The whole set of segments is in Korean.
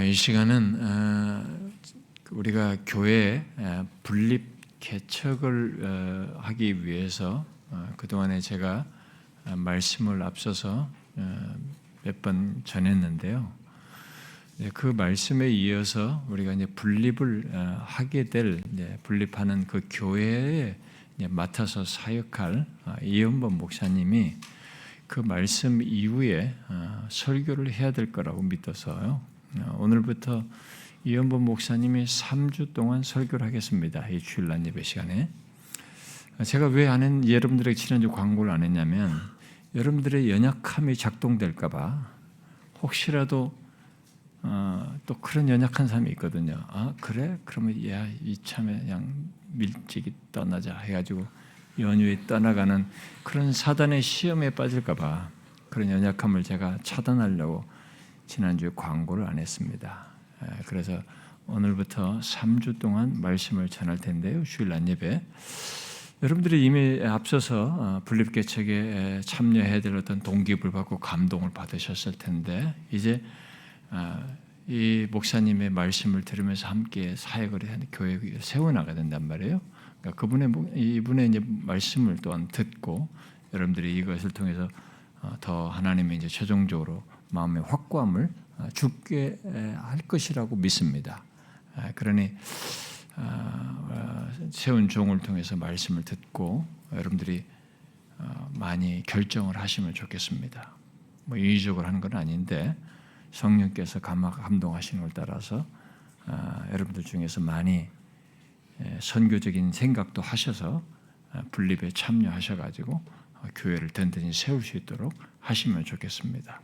이 시간은 우리가 교회 분립 개척을 하기 위해서 그동안에 제가 말씀을 앞서서 몇 번 전했는데요. 그 말씀에 이어서 우리가 이제 분립을 하게 될 분립하는 그 교회에 맡아서 사역할 이현범 목사님이 그 말씀 이후에 설교를 해야 될 거라고 믿어서요. 오늘부터 이현범 목사님이 3주 동안 설교를 하겠습니다. 이 주일날 예배 시간에. 제가 왜 여러분들에게 지난주 광고를 안 했냐면 여러분들의 연약함이 작동될까 봐 혹시라도 또 그런 연약한 사람이 있거든요. 그래? 그러면 이참에 그냥 밀찍이 떠나자 해가지고 연휴에 떠나가는 그런 사단의 시험에 빠질까 봐 그런 연약함을 제가 차단하려고 지난주에 광고를 안 했습니다. 그래서 오늘부터 3주 동안 말씀을 전할 텐데요. 주일날 예배. 여러분들이 이미 앞서서 분립개척에 참여해야 될 어떤 동기부여받고 감동을 받으셨을 텐데 이제 이 목사님의 말씀을 들으면서 함께 사역을 하는 교회를 세워나가야 된단 말이에요. 그러니까 이분의 이제 말씀을 또한 듣고 여러분들이 이것을 통해서 더 하나님의 이제 최종적으로 마음의 확고함을 주게 할 것이라고 믿습니다. 그러니 세운 종을 통해서 말씀을 듣고 여러분들이 많이 결정을 하시면 좋겠습니다. 인위적으로 하는 건 아닌데 성령께서 감동하시는 걸 따라서 여러분들 중에서 많이 선교적인 생각도 하셔서 분립에 참여하셔가지고 교회를 든든히 세울 수 있도록 하시면 좋겠습니다.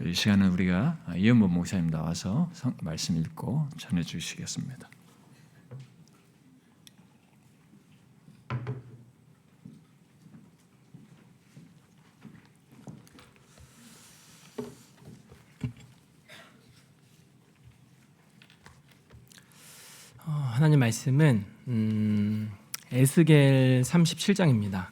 이 시간은 우리가 이현범 목사님 나와서 말씀 읽고 전해 주시겠습니다. 하나님 말씀은 에스겔 37장입니다.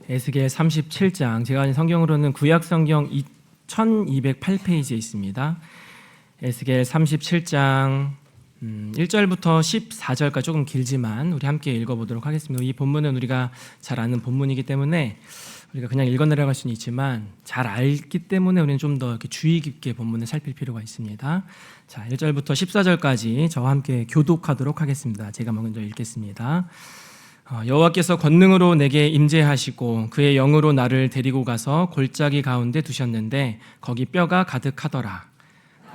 에스겔 37장, 제가 가진 성경으로는 구약 성경 1208페이지에 있습니다. 에스겔 37장 1절부터 14절까지 조금 길지만 우리 함께 읽어보도록 하겠습니다. 이 본문은 우리가 잘 아는 본문이기 때문에 우리가 그냥 읽어 내려갈 수는 있지만 잘 알기 때문에 우리는 좀 더 이렇게 주의 깊게 본문을 살필 필요가 있습니다. 자, 1절부터 14절까지 저와 함께 교독하도록 하겠습니다. 제가 먼저 읽겠습니다. 여호와께서 권능으로 내게 임재하시고 그의 영으로 나를 데리고 가서 골짜기 가운데 두셨는데 거기 뼈가 가득하더라.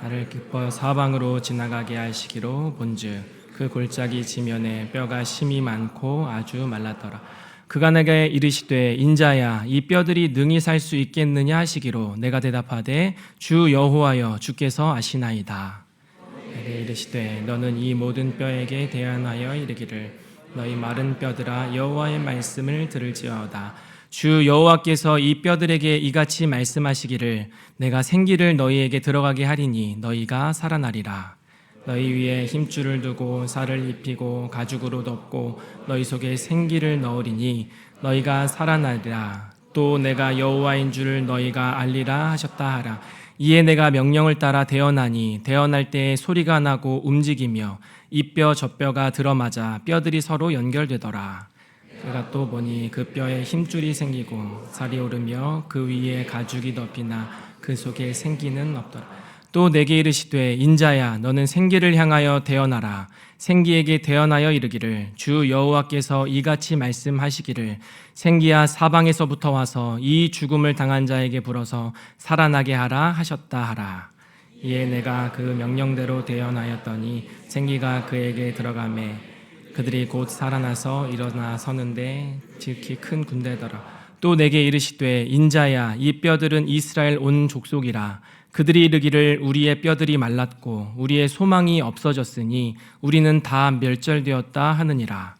나를 기뻐 사방으로 지나가게 하시기로 본즉 그 골짜기 지면에 뼈가 심이 많고 아주 말랐더라. 그가 내게 이르시되 인자야 이 뼈들이 능히 살 수 있겠느냐 하시기로 내가 대답하되 주 여호와여 주께서 아시나이다. 내게 이르시되 너는 이 모든 뼈에게 대언하여 이르기를 너희 마른 뼈들아 여호와의 말씀을 들을지어다. 주 여호와께서 이 뼈들에게 이같이 말씀하시기를 내가 생기를 너희에게 들어가게 하리니 너희가 살아나리라. 너희 위에 힘줄을 두고 살을 입히고 가죽으로 덮고 너희 속에 생기를 넣으리니 너희가 살아나리라. 또 내가 여호와인 줄을 너희가 알리라 하셨다 하라. 이에 내가 명령을 따라 대언하니 대언할 때에 소리가 나고 움직이며 이 뼈 저 뼈가 들어맞아 뼈들이 서로 연결되더라. 그가 또 보니 그 뼈에 힘줄이 생기고 살이 오르며 그 위에 가죽이 덮이나 그 속에 생기는 없더라. 또 내게 이르시되 인자야 너는 생기를 향하여 대언하라. 생기에게 대언하여 이르기를 주 여호와께서 이같이 말씀하시기를 생기야 사방에서부터 와서 이 죽음을 당한 자에게 불어서 살아나게 하라 하셨다 하라. 이에 내가 그 명령대로 대언하였더니 생기가 그에게 들어가매 그들이 곧 살아나서 일어나 서는데 지극히 큰 군대더라. 또 내게 이르시되 인자야 이 뼈들은 이스라엘 온 족속이라. 그들이 이르기를 우리의 뼈들이 말랐고 우리의 소망이 없어졌으니 우리는 다 멸절되었다 하느니라.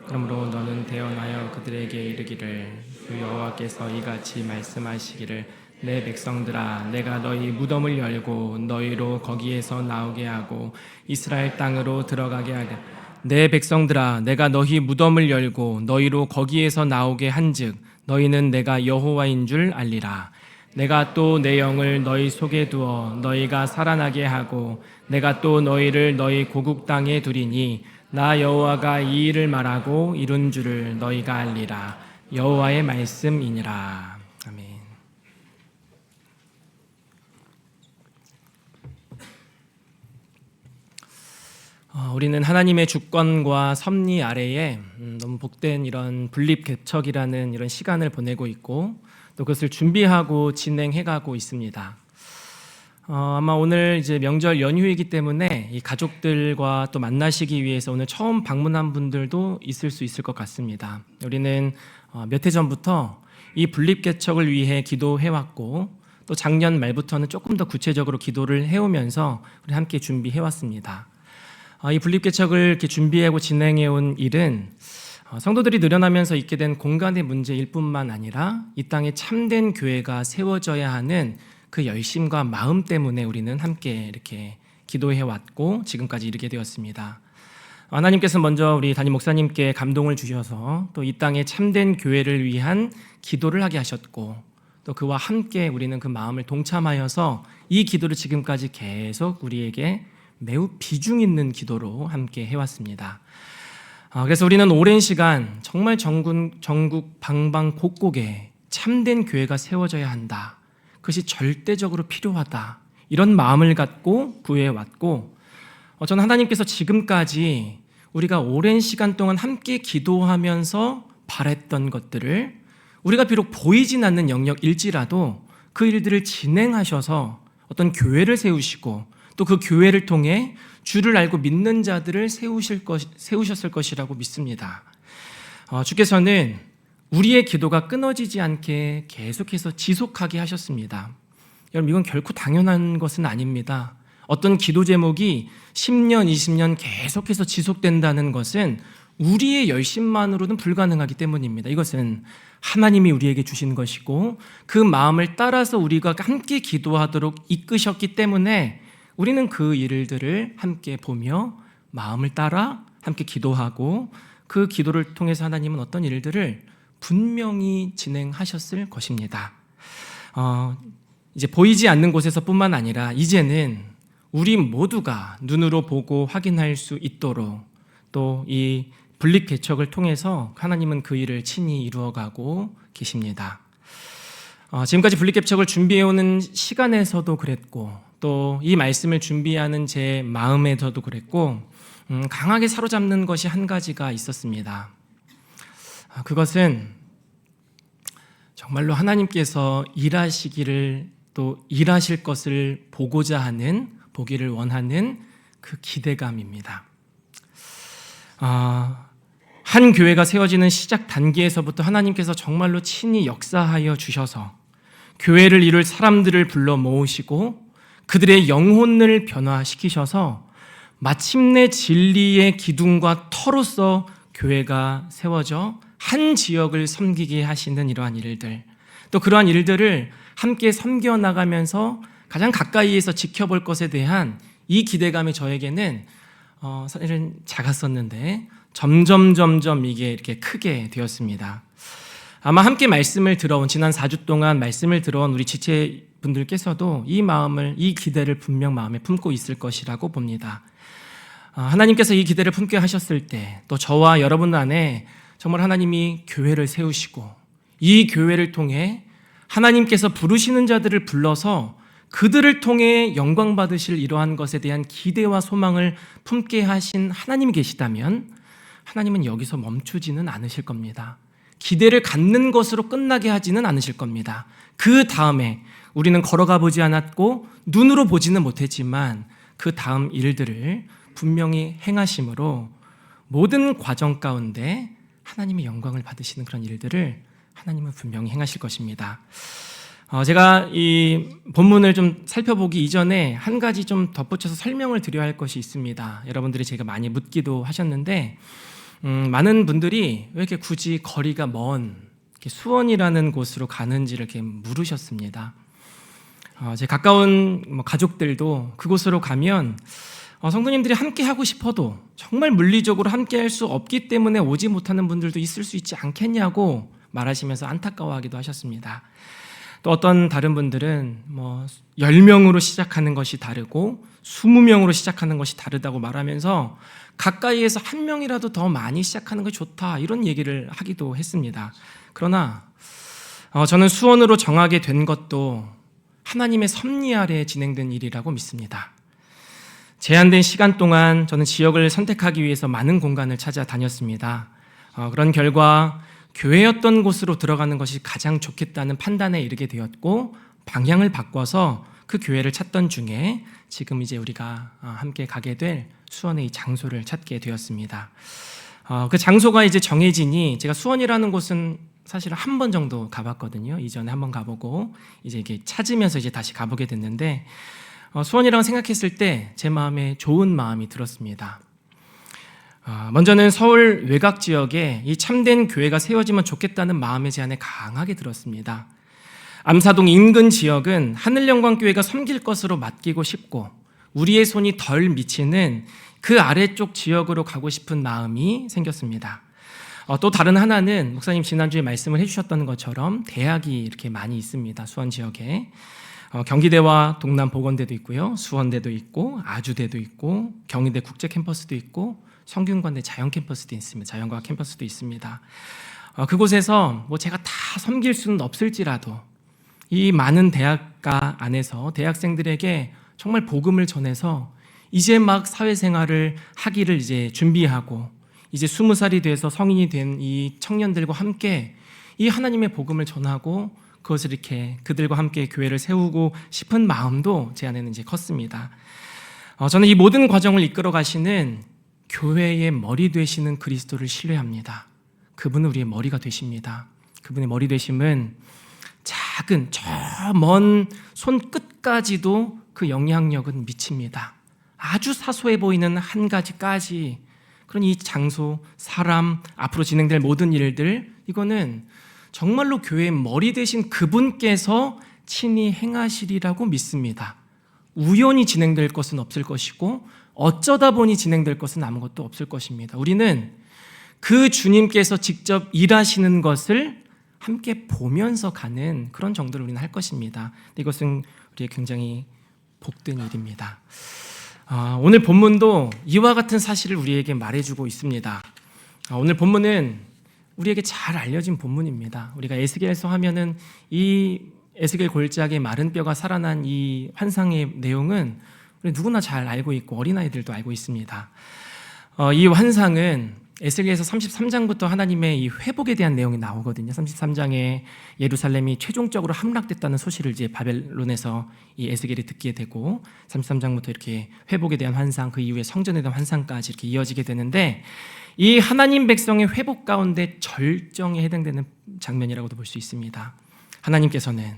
그러므로 너는 대언하여 그들에게 이르기를 주 여호와께서 이같이 말씀하시기를 내 백성들아 내가 너희 무덤을 열고 너희로 거기에서 나오게 하고 이스라엘 땅으로 들어가게 하랴. 내 백성들아 내가 너희 무덤을 열고 너희로 거기에서 나오게 한즉 너희는 내가 여호와인 줄 알리라. 내가 또 내 영을 너희 속에 두어 너희가 살아나게 하고 내가 또 너희를 너희 고국 땅에 두리니 나 여호와가 이 일을 말하고 이룬 줄을 너희가 알리라. 여호와의 말씀이니라. 아멘. 우리는 하나님의 주권과 섭리 아래에 너무 복된 이런 분립개척이라는 이런 시간을 보내고 있고 또 그것을 준비하고 진행해가고 있습니다. 아마 오늘 이제 명절 연휴이기 때문에 이 가족들과 또 만나시기 위해서 오늘 처음 방문한 분들도 있을 수 있을 것 같습니다. 우리는 몇 해 전부터 이 분립개척을 위해 기도해왔고 또 작년 말부터는 조금 더 구체적으로 기도를 해오면서 우리 함께 준비해왔습니다. 이 분립개척을 이렇게 준비하고 진행해온 일은 성도들이 늘어나면서 있게 된 공간의 문제일 뿐만 아니라 이 땅에 참된 교회가 세워져야 하는 그 열심과 마음 때문에 우리는 함께 이렇게 기도해왔고 지금까지 이르게 되었습니다. 하나님께서 먼저 우리 담임 목사님께 감동을 주셔서 또 이 땅에 참된 교회를 위한 기도를 하게 하셨고 또 그와 함께 우리는 그 마음을 동참하여서 이 기도를 지금까지 계속 우리에게 매우 비중 있는 기도로 함께 해왔습니다. 그래서 우리는 오랜 시간 정말 전국 방방곡곡에 참된 교회가 세워져야 한다. 그것이 절대적으로 필요하다. 이런 마음을 갖고 구해왔고 저는 하나님께서 지금까지 우리가 오랜 시간 동안 함께 기도하면서 바랬던 것들을 우리가 비록 보이진 않는 영역일지라도 그 일들을 진행하셔서 어떤 교회를 세우시고 또 그 교회를 통해 주를 알고 믿는 자들을 세우셨을 것이라고 믿습니다. 주께서는 우리의 기도가 끊어지지 않게 계속해서 지속하게 하셨습니다. 여러분 이건 결코 당연한 것은 아닙니다. 어떤 기도 제목이 10년, 20년 계속해서 지속된다는 것은 우리의 열심만으로는 불가능하기 때문입니다. 이것은 하나님이 우리에게 주신 것이고 그 마음을 따라서 우리가 함께 기도하도록 이끄셨기 때문에 우리는 그 일들을 함께 보며 마음을 따라 함께 기도하고 그 기도를 통해서 하나님은 어떤 일들을 분명히 진행하셨을 것입니다. 이제 보이지 않는 곳에서뿐만 아니라 이제는 우리 모두가 눈으로 보고 확인할 수 있도록 또 이 분립개척을 통해서 하나님은 그 일을 친히 이루어가고 계십니다. 지금까지 분립개척을 준비해오는 시간에서도 그랬고 또 이 말씀을 준비하는 제 마음에서도 그랬고 강하게 사로잡는 것이 한 가지가 있었습니다. 그것은 정말로 하나님께서 일하시기를 또 일하실 것을 보고자 하는 보기를 원하는 그 기대감입니다. 한 교회가 세워지는 시작 단계에서부터 하나님께서 정말로 친히 역사하여 주셔서 교회를 이룰 사람들을 불러 모으시고 그들의 영혼을 변화시키셔서 마침내 진리의 기둥과 터로서 교회가 세워져 한 지역을 섬기게 하시는 이러한 일들, 또 그러한 일들을 함께 섬겨나가면서 가장 가까이에서 지켜볼 것에 대한 이 기대감이 저에게는 사실은 작았었는데 점점 이게 이렇게 크게 되었습니다. 아마 함께 말씀을 들어온 지난 4주 동안 말씀을 들어온 우리 지체분들께서도 이 마음을, 이 기대를 분명 마음에 품고 있을 것이라고 봅니다. 하나님께서 이 기대를 품게 하셨을 때 또 저와 여러분 안에 정말 하나님이 교회를 세우시고 이 교회를 통해 하나님께서 부르시는 자들을 불러서 그들을 통해 영광 받으실 이러한 것에 대한 기대와 소망을 품게 하신 하나님이 계시다면 하나님은 여기서 멈추지는 않으실 겁니다. 기대를 갖는 것으로 끝나게 하지는 않으실 겁니다. 그 다음에 우리는 걸어가 보지 않았고 눈으로 보지는 못했지만 그 다음 일들을 분명히 행하심으로 모든 과정 가운데 하나님의 영광을 받으시는 그런 일들을 하나님은 분명히 행하실 것입니다. 제가 이 본문을 좀 살펴보기 이전에 한 가지 좀 덧붙여서 설명을 드려야 할 것이 있습니다. 여러분들이 제가 많이 묻기도 하셨는데 많은 분들이 왜 이렇게 굳이 거리가 먼 수원이라는 곳으로 가는지를 이렇게 물으셨습니다. 제 가까운 가족들도 그곳으로 가면 성도님들이 함께 하고 싶어도 정말 물리적으로 함께 할 수 없기 때문에 오지 못하는 분들도 있을 수 있지 않겠냐고 말하시면서 안타까워하기도 하셨습니다. 또 어떤 다른 분들은 10명으로 시작하는 것이 다르고 20명으로 시작하는 것이 다르다고 말하면서 가까이에서 한 명이라도 더 많이 시작하는 것이 좋다, 이런 얘기를 하기도 했습니다. 그러나 저는 수원으로 정하게 된 것도 하나님의 섭리 아래 진행된 일이라고 믿습니다. 제한된 시간 동안 저는 지역을 선택하기 위해서 많은 공간을 찾아다녔습니다. 그런 결과 교회였던 곳으로 들어가는 것이 가장 좋겠다는 판단에 이르게 되었고, 방향을 바꿔서 그 교회를 찾던 중에 지금 이제 우리가 함께 가게 될 수원의 이 장소를 찾게 되었습니다. 그 장소가 이제 정해지니 제가 수원이라는 곳은 사실 한 번 정도 가봤거든요. 이전에 한 번 가보고 이제 이게 찾으면서 이제 다시 가보게 됐는데, 수원이라고 생각했을 때 제 마음에 좋은 마음이 들었습니다. 먼저는 서울 외곽 지역에 이 참된 교회가 세워지면 좋겠다는 마음의 제안에 강하게 들었습니다. 암사동 인근 지역은 하늘영광교회가 섬길 것으로 맡기고 싶고, 우리의 손이 덜 미치는 그 아래쪽 지역으로 가고 싶은 마음이 생겼습니다. 또 다른 하나는 목사님 지난주에 말씀을 해주셨던 것처럼 대학이 이렇게 많이 있습니다. 수원 지역에 경기대와 동남보건대도 있고요, 수원대도 있고, 아주대도 있고, 경희대 국제캠퍼스도 있고, 성균관대 자연캠퍼스도 있습니다. 자연과학 캠퍼스도 있습니다. 그곳에서 제가 다 섬길 수는 없을지라도 이 많은 대학가 안에서 대학생들에게 정말 복음을 전해서 이제 막 사회생활을 하기를 이제 준비하고 이제 20살이 돼서 성인이 된 이 청년들과 함께 이 하나님의 복음을 전하고 그것을 이렇게 그들과 함께 교회를 세우고 싶은 마음도 제 안에는 이제 컸습니다. 저는 이 모든 과정을 이끌어 가시는 교회의 머리 되시는 그리스도를 신뢰합니다. 그분은 우리의 머리가 되십니다. 그분의 머리 되심은 작은 저 먼 손끝까지도 그 영향력은 미칩니다. 아주 사소해 보이는 한 가지까지, 그런 이 장소, 사람, 앞으로 진행될 모든 일들, 이거는 정말로 교회의 머리 되신 그분께서 친히 행하시리라고 믿습니다. 우연히 진행될 것은 없을 것이고 어쩌다 보니 진행될 것은 아무것도 없을 것입니다. 우리는 그 주님께서 직접 일하시는 것을 함께 보면서 가는 그런 정도를 우리는 할 것입니다. 이것은 우리의 굉장히 복된 일입니다. 오늘 본문도 이와 같은 사실을 우리에게 말해주고 있습니다. 오늘 본문은 우리에게 잘 알려진 본문입니다. 우리가 에스겔서 하면은 이 에스겔 골짜기에 마른 뼈가 살아난 이 환상의 내용은 우리 누구나 잘 알고 있고 어린아이들도 알고 있습니다. 이 환상은 에스겔서 33장부터 하나님의 이 회복에 대한 내용이 나오거든요. 33장에 예루살렘이 최종적으로 함락됐다는 소식을 이제 바벨론에서 이 에스겔이 듣게 되고 33장부터 이렇게 회복에 대한 환상, 그 이후에 성전에 대한 환상까지 이렇게 이어지게 되는데, 이 하나님 백성의 회복 가운데 절정에 해당되는 장면이라고도 볼 수 있습니다. 하나님께서는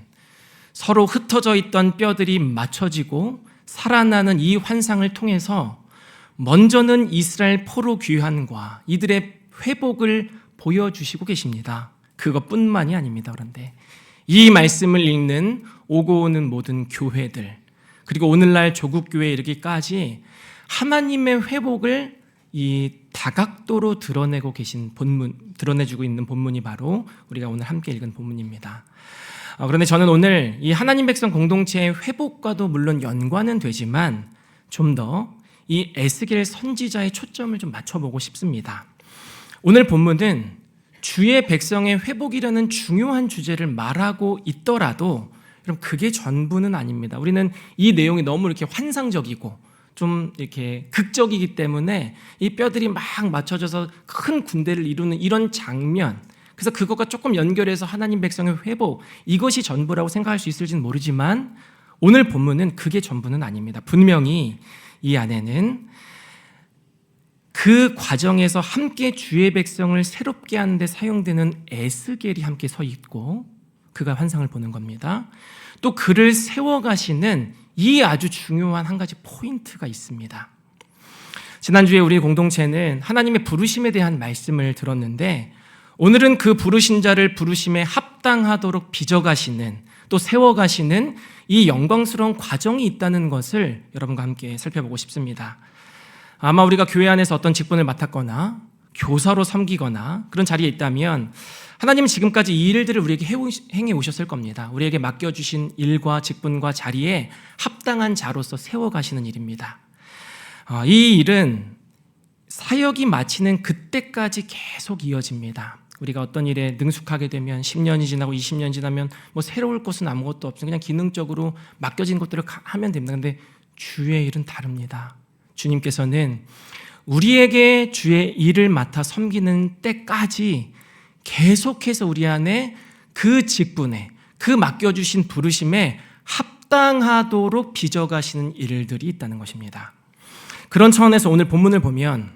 서로 흩어져 있던 뼈들이 맞춰지고 살아나는 이 환상을 통해서 먼저는 이스라엘 포로 귀환과 이들의 회복을 보여주시고 계십니다. 그것뿐만이 아닙니다. 그런데 이 말씀을 읽는 오고 오는 모든 교회들, 그리고 오늘날 조국교회에 이르기까지 하나님의 회복을 이 다각도로 드러내고 계신 본문, 드러내주고 있는 본문이 바로 우리가 오늘 함께 읽은 본문입니다. 그런데 저는 오늘 이 하나님 백성 공동체의 회복과도 물론 연관은 되지만 좀 더 이 에스겔 선지자의 초점을 좀 맞춰보고 싶습니다. 오늘 본문은 주의 백성의 회복이라는 중요한 주제를 말하고 있더라도 여러분 그게 전부는 아닙니다. 우리는 이 내용이 너무 이렇게 환상적이고 좀 이렇게 극적이기 때문에 이 뼈들이 막 맞춰져서 큰 군대를 이루는 이런 장면, 그래서 그것과 조금 연결해서 하나님 백성의 회복, 이것이 전부라고 생각할 수 있을지는 모르지만 오늘 본문은 그게 전부는 아닙니다. 분명히 이 안에는 그 과정에서 함께 주의 백성을 새롭게 하는 데 사용되는 에스겔이 함께 서 있고 그가 환상을 보는 겁니다. 또 그를 세워가시는 이 아주 중요한 한 가지 포인트가 있습니다. 지난주에 우리 공동체는 하나님의 부르심에 대한 말씀을 들었는데, 오늘은 그 부르신 자를 부르심에 합당하도록 빚어가시는, 또 세워가시는 이 영광스러운 과정이 있다는 것을 여러분과 함께 살펴보고 싶습니다. 아마 우리가 교회 안에서 어떤 직분을 맡았거나 교사로 섬기거나 그런 자리에 있다면 하나님은 지금까지 이 일들을 우리에게 행해 오셨을 겁니다. 우리에게 맡겨주신 일과 직분과 자리에 합당한 자로서 세워가시는 일입니다. 이 일은 사역이 마치는 그때까지 계속 이어집니다. 우리가 어떤 일에 능숙하게 되면 10년이 지나고 20년 지나면 뭐 새로울 것은 아무것도 없어요. 그냥 기능적으로 맡겨진 것들을 하면 됩니다. 근데 주의 일은 다릅니다. 주님께서는 우리에게 주의 일을 맡아 섬기는 때까지 계속해서 우리 안에 그 직분에, 그 맡겨주신 부르심에 합당하도록 빚어가시는 일들이 있다는 것입니다. 그런 차원에서 오늘 본문을 보면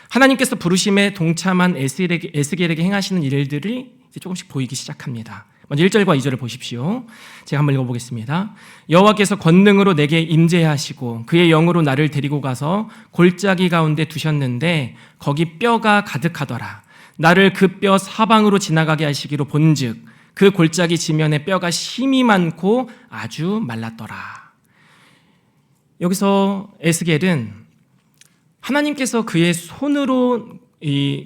하나님께서 부르심에 동참한 에스겔에게 행하시는 일들이 이제 조금씩 보이기 시작합니다. 먼저 1절과 2절을 보십시오. 제가 한번 읽어보겠습니다. 여호와께서 권능으로 내게 임재하시고 그의 영으로 나를 데리고 가서 골짜기 가운데 두셨는데 거기 뼈가 가득하더라. 나를 그 뼈 사방으로 지나가게 하시기로 본즉 그 골짜기 지면에 뼈가 심이 많고 아주 말랐더라. 여기서 에스겔은 하나님께서 그의 손으로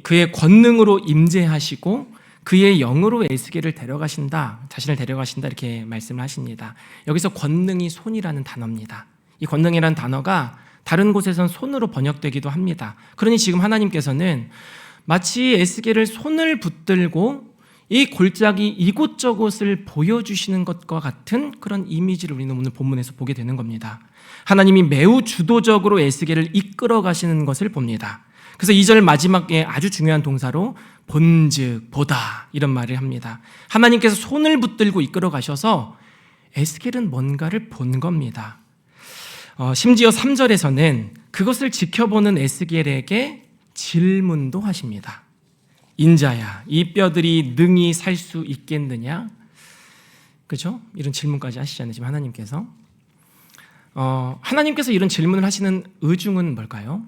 그의 권능으로 임재하시고 그의 영으로 에스겔을 데려가신다, 자신을 데려가신다 이렇게 말씀을 하십니다. 여기서 권능이 손이라는 단어입니다. 이 권능이라는 단어가 다른 곳에선 손으로 번역되기도 합니다. 그러니 지금 하나님께서는 마치 에스겔을 손을 붙들고 이 골짜기 이곳저곳을 보여주시는 것과 같은 그런 이미지를 우리는 오늘 본문에서 보게 되는 겁니다. 하나님이 매우 주도적으로 에스겔을 이끌어 가시는 것을 봅니다. 그래서 2절 마지막에 아주 중요한 동사로 본즉, 보다 이런 말을 합니다. 하나님께서 손을 붙들고 이끌어 가셔서 에스겔은 뭔가를 본 겁니다. 심지어 3절에서는 그것을 지켜보는 에스겔에게 질문도 하십니다. 인자야, 이 뼈들이 능히 살 수 있겠느냐? 그렇죠? 이런 질문까지 하시잖아요, 지금 하나님께서. 하나님께서 이런 질문을 하시는 의중은 뭘까요?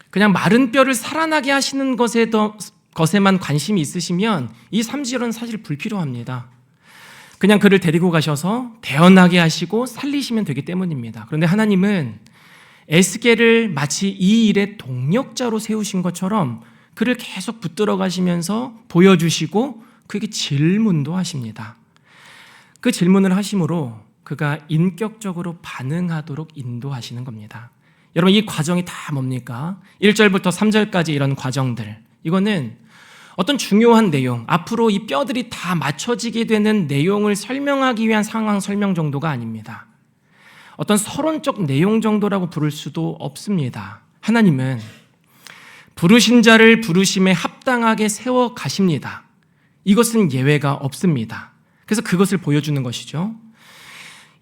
그냥 마른 뼈를 살아나게 하시는 것에만 관심이 있으시면 이 3절은 사실 불필요합니다. 그냥 그를 데리고 가셔서 태어나게 하시고 살리시면 되기 때문입니다. 그런데 하나님은 에스겔을 마치 이 일의 동력자로 세우신 것처럼 그를 계속 붙들어 가시면서 보여주시고 그에게 질문도 하십니다. 그 질문을 하심으로 그가 인격적으로 반응하도록 인도하시는 겁니다. 여러분, 이 과정이 다 뭡니까? 1절부터 3절까지 이런 과정들, 이거는 어떤 중요한 내용, 앞으로 이 뼈들이 다 맞춰지게 되는 내용을 설명하기 위한 상황 설명 정도가 아닙니다. 어떤 서론적 내용 정도라고 부를 수도 없습니다. 하나님은 부르신 자를 부르심에 합당하게 세워 가십니다. 이것은 예외가 없습니다. 그래서 그것을 보여주는 것이죠.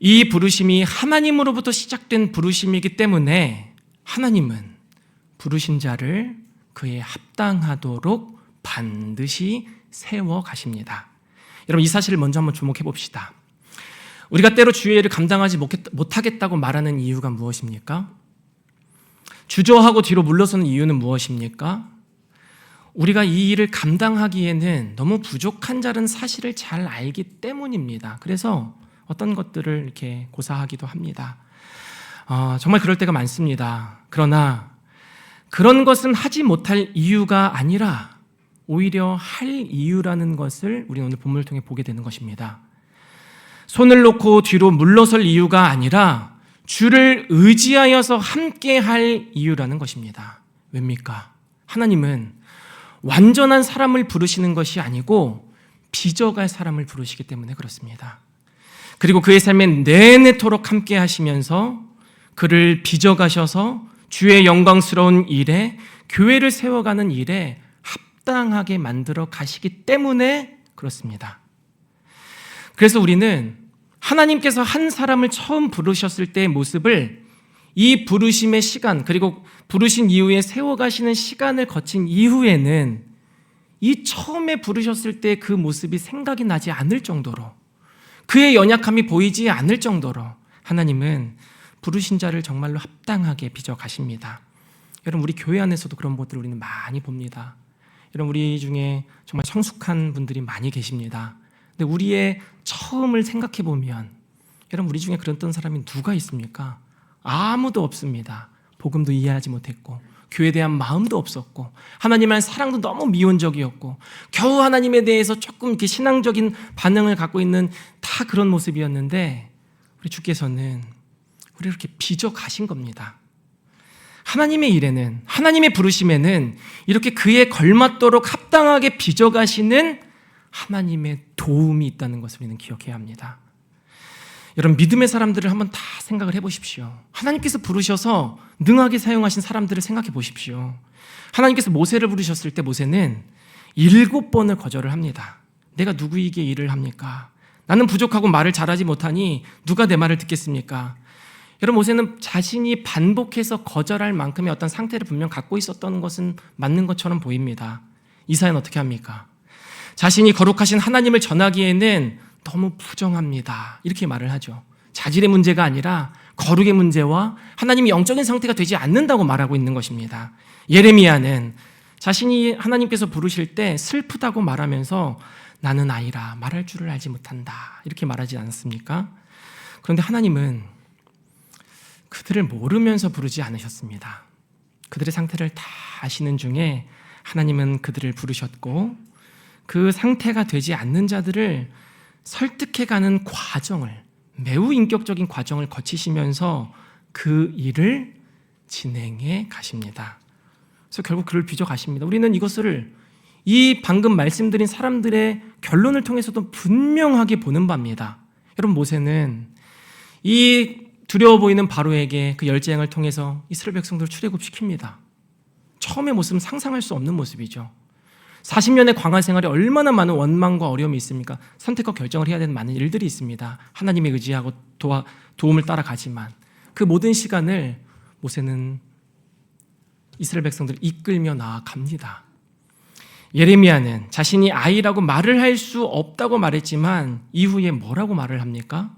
이 부르심이 하나님으로부터 시작된 부르심이기 때문에 하나님은 부르신 자를 그에 합당하도록 반드시 세워 가십니다. 여러분, 이 사실을 먼저 한번 주목해 봅시다. 우리가 때로 주의 일을 감당하지 못하겠다고 말하는 이유가 무엇입니까? 주저하고 뒤로 물러서는 이유는 무엇입니까? 우리가 이 일을 감당하기에는 너무 부족한 자라는 사실을 잘 알기 때문입니다. 그래서 어떤 것들을 이렇게 고사하기도 합니다. 정말 그럴 때가 많습니다. 그러나 그런 것은 하지 못할 이유가 아니라 오히려 할 이유라는 것을 우리는 오늘 본문을 통해 보게 되는 것입니다. 손을 놓고 뒤로 물러설 이유가 아니라 주를 의지하여서 함께 할 이유라는 것입니다. 왜입니까? 하나님은 완전한 사람을 부르시는 것이 아니고 빚어갈 사람을 부르시기 때문에 그렇습니다. 그리고 그의 삶에 내내토록 함께 하시면서 그를 빚어가셔서 주의 영광스러운 일에, 교회를 세워가는 일에 합당하게 만들어 가시기 때문에 그렇습니다. 그래서 우리는 하나님께서 한 사람을 처음 부르셨을 때의 모습을 이 부르심의 시간, 그리고 부르신 이후에 세워가시는 시간을 거친 이후에는 이 처음에 부르셨을 때 그 모습이 생각이 나지 않을 정도로, 그의 연약함이 보이지 않을 정도로 하나님은 부르신 자를 정말로 합당하게 빚어 가십니다. 여러분, 우리 교회 안에서도 그런 것들을 우리는 많이 봅니다. 여러분, 우리 중에 정말 성숙한 분들이 많이 계십니다. 근데 우리의 처음을 생각해 보면 여러분, 우리 중에 그랬던 사람이 누가 있습니까? 아무도 없습니다. 복음도 이해하지 못했고 교회에 대한 마음도 없었고 하나님에 대한 사랑도 너무 미온적이었고 겨우 하나님에 대해서 조금 이렇게 신앙적인 반응을 갖고 있는 다 그런 모습이었는데 우리 주께서는 우리를 이렇게 빚어 가신 겁니다. 하나님의 일에는, 하나님의 부르심에는 이렇게 그에 걸맞도록 합당하게 빚어 가시는 하나님의 도움이 있다는 것을 우리는 기억해야 합니다. 여러분, 믿음의 사람들을 한번 다 생각을 해보십시오. 하나님께서 부르셔서 능하게 사용하신 사람들을 생각해 보십시오. 하나님께서 모세를 부르셨을 때 모세는 7번을 거절을 합니다. 내가 누구에게 일을 합니까? 나는 부족하고 말을 잘하지 못하니 누가 내 말을 듣겠습니까? 여러분, 모세는 자신이 반복해서 거절할 만큼의 어떤 상태를 분명 갖고 있었던 것은 맞는 것처럼 보입니다. 이사야는 어떻게 합니까? 자신이 거룩하신 하나님을 전하기에는 너무 부정합니다. 이렇게 말을 하죠. 자질의 문제가 아니라 거룩의 문제와 하나님의 영적인 상태가 되지 않는다고 말하고 있는 것입니다. 예레미야는 자신이 하나님께서 부르실 때 슬프다고 말하면서 나는 아이라 말할 줄을 알지 못한다. 이렇게 말하지 않았습니까? 그런데 하나님은 그들을 모르면서 부르지 않으셨습니다. 그들의 상태를 다 아시는 중에 하나님은 그들을 부르셨고 그 상태가 되지 않는 자들을 설득해가는 과정을, 매우 인격적인 과정을 거치시면서 그 일을 진행해 가십니다. 그래서 결국 그를 빚어 가십니다. 우리는 이것을 이 방금 말씀드린 사람들의 결론을 통해서도 분명하게 보는 바입니다. 여러분, 모세는 이 두려워 보이는 바로에게 그 열재앙을 통해서 이스라엘 백성들을 출애굽시킵니다. 처음의 모습은 상상할 수 없는 모습이죠. 40년의 광야 생활에 얼마나 많은 원망과 어려움이 있습니까? 선택과 결정을 해야 되는 많은 일들이 있습니다. 하나님에 의지하고 도움을 따라가지만 그 모든 시간을 모세는 이스라엘 백성들을 이끌며 나아갑니다. 예레미야는 자신이 아이라고 말을 할 수 없다고 말했지만 이후에 뭐라고 말을 합니까?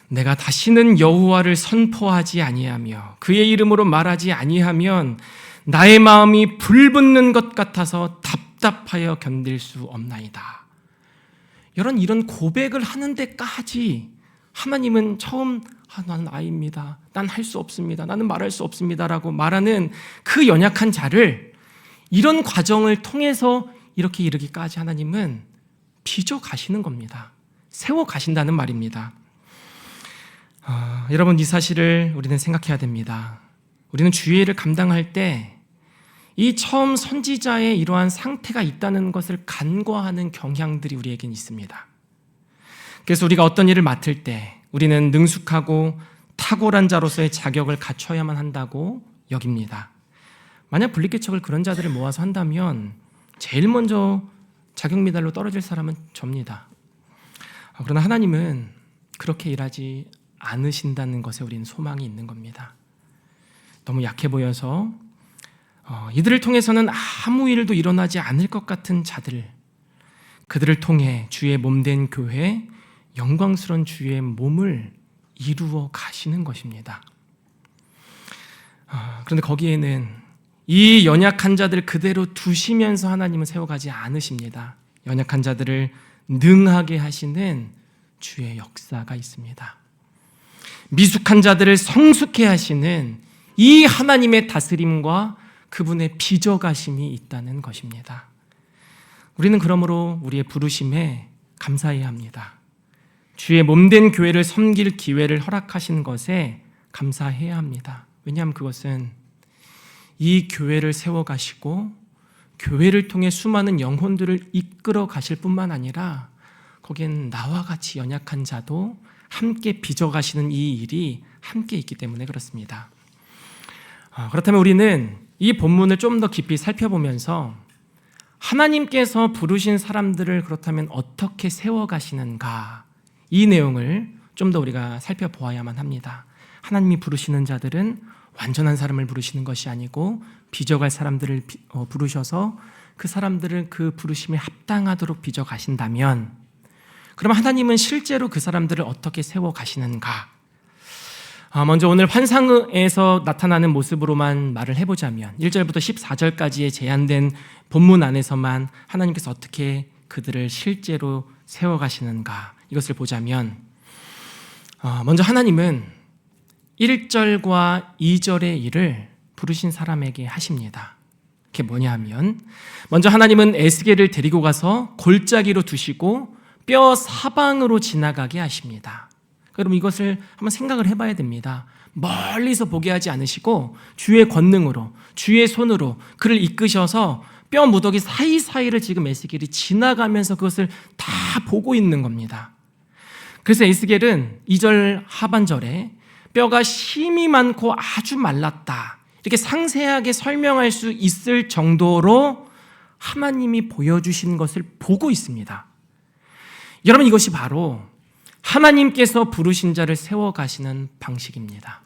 내가 다시는 여호와를 선포하지 아니하며 그의 이름으로 말하지 아니하면 나의 마음이 불붙는 것 같아서 답답하여 견딜 수 없나이다. 이런 고백을 하는 데까지 하나님은 처음 나는 아이입니다. 난 할 수 없습니다. 나는 말할 수 없습니다라고 말하는 그 연약한 자를 이런 과정을 통해서 이렇게 이르기까지 하나님은 빚어 가시는 겁니다. 세워 가신다는 말입니다. 여러분, 이 사실을 우리는 생각해야 됩니다. 우리는 주의 일을 감당할 때 이 처음 선지자의 이러한 상태가 있다는 것을 간과하는 경향들이 우리에겐 있습니다. 그래서 우리가 어떤 일을 맡을 때 우리는 능숙하고 탁월한 자로서의 자격을 갖춰야만 한다고 여깁니다. 만약 분립개척을 그런 자들을 모아서 한다면 제일 먼저 자격 미달로 떨어질 사람은 접니다. 그러나 하나님은 그렇게 일하지 않으신다는 것에 우리는 소망이 있는 겁니다. 너무 약해 보여서 이들을 통해서는 아무 일도 일어나지 않을 것 같은 자들, 그들을 통해 주의 몸된 교회, 영광스러운 주의 몸을 이루어 가시는 것입니다. 그런데 거기에는 이 연약한 자들을 그대로 두시면서 하나님은 세워가지 않으십니다. 연약한 자들을 능하게 하시는 주의 역사가 있습니다. 미숙한 자들을 성숙해 하시는 이 하나님의 다스림과 그분의 빚어가심이 있다는 것입니다. 우리는 그러므로 우리의 부르심에 감사해야 합니다. 주의 몸된 교회를 섬길 기회를 허락하신 것에 감사해야 합니다. 왜냐하면 그것은 이 교회를 세워가시고 교회를 통해 수많은 영혼들을 이끌어 가실 뿐만 아니라 거기엔 나와 같이 연약한 자도 함께 빚어가시는 이 일이 함께 있기 때문에 그렇습니다. 그렇다면 우리는 이 본문을 좀 더 깊이 살펴보면서 하나님께서 부르신 사람들을 그렇다면 어떻게 세워가시는가, 이 내용을 좀 더 우리가 살펴보아야만 합니다. 하나님이 부르시는 자들은 완전한 사람을 부르시는 것이 아니고 빚어갈 사람들을 부르셔서 그 사람들을 그 부르심에 합당하도록 빚어가신다면, 그럼 하나님은 실제로 그 사람들을 어떻게 세워가시는가? 먼저 오늘 환상에서 나타나는 모습으로만 말을 해보자면 1절부터 14절까지의 제한된 본문 안에서만 하나님께서 어떻게 그들을 실제로 세워가시는가, 이것을 보자면 먼저 하나님은 1절과 2절의 일을 부르신 사람에게 하십니다. 그게 뭐냐 하면 먼저 하나님은 에스겔을 데리고 가서 골짜기로 두시고 뼈 사방으로 지나가게 하십니다. 그럼 이것을 한번 생각을 해봐야 됩니다. 멀리서 보게 하지 않으시고 주의 권능으로, 주의 손으로 그를 이끄셔서 뼈 무더기 사이사이를 지금 에스겔이 지나가면서 그것을 다 보고 있는 겁니다. 그래서 에스겔은 2절 하반절에 뼈가 심이 많고 아주 말랐다, 이렇게 상세하게 설명할 수 있을 정도로 하나님이 보여주신 것을 보고 있습니다. 여러분, 이것이 바로 하나님께서 부르신 자를 세워가시는 방식입니다.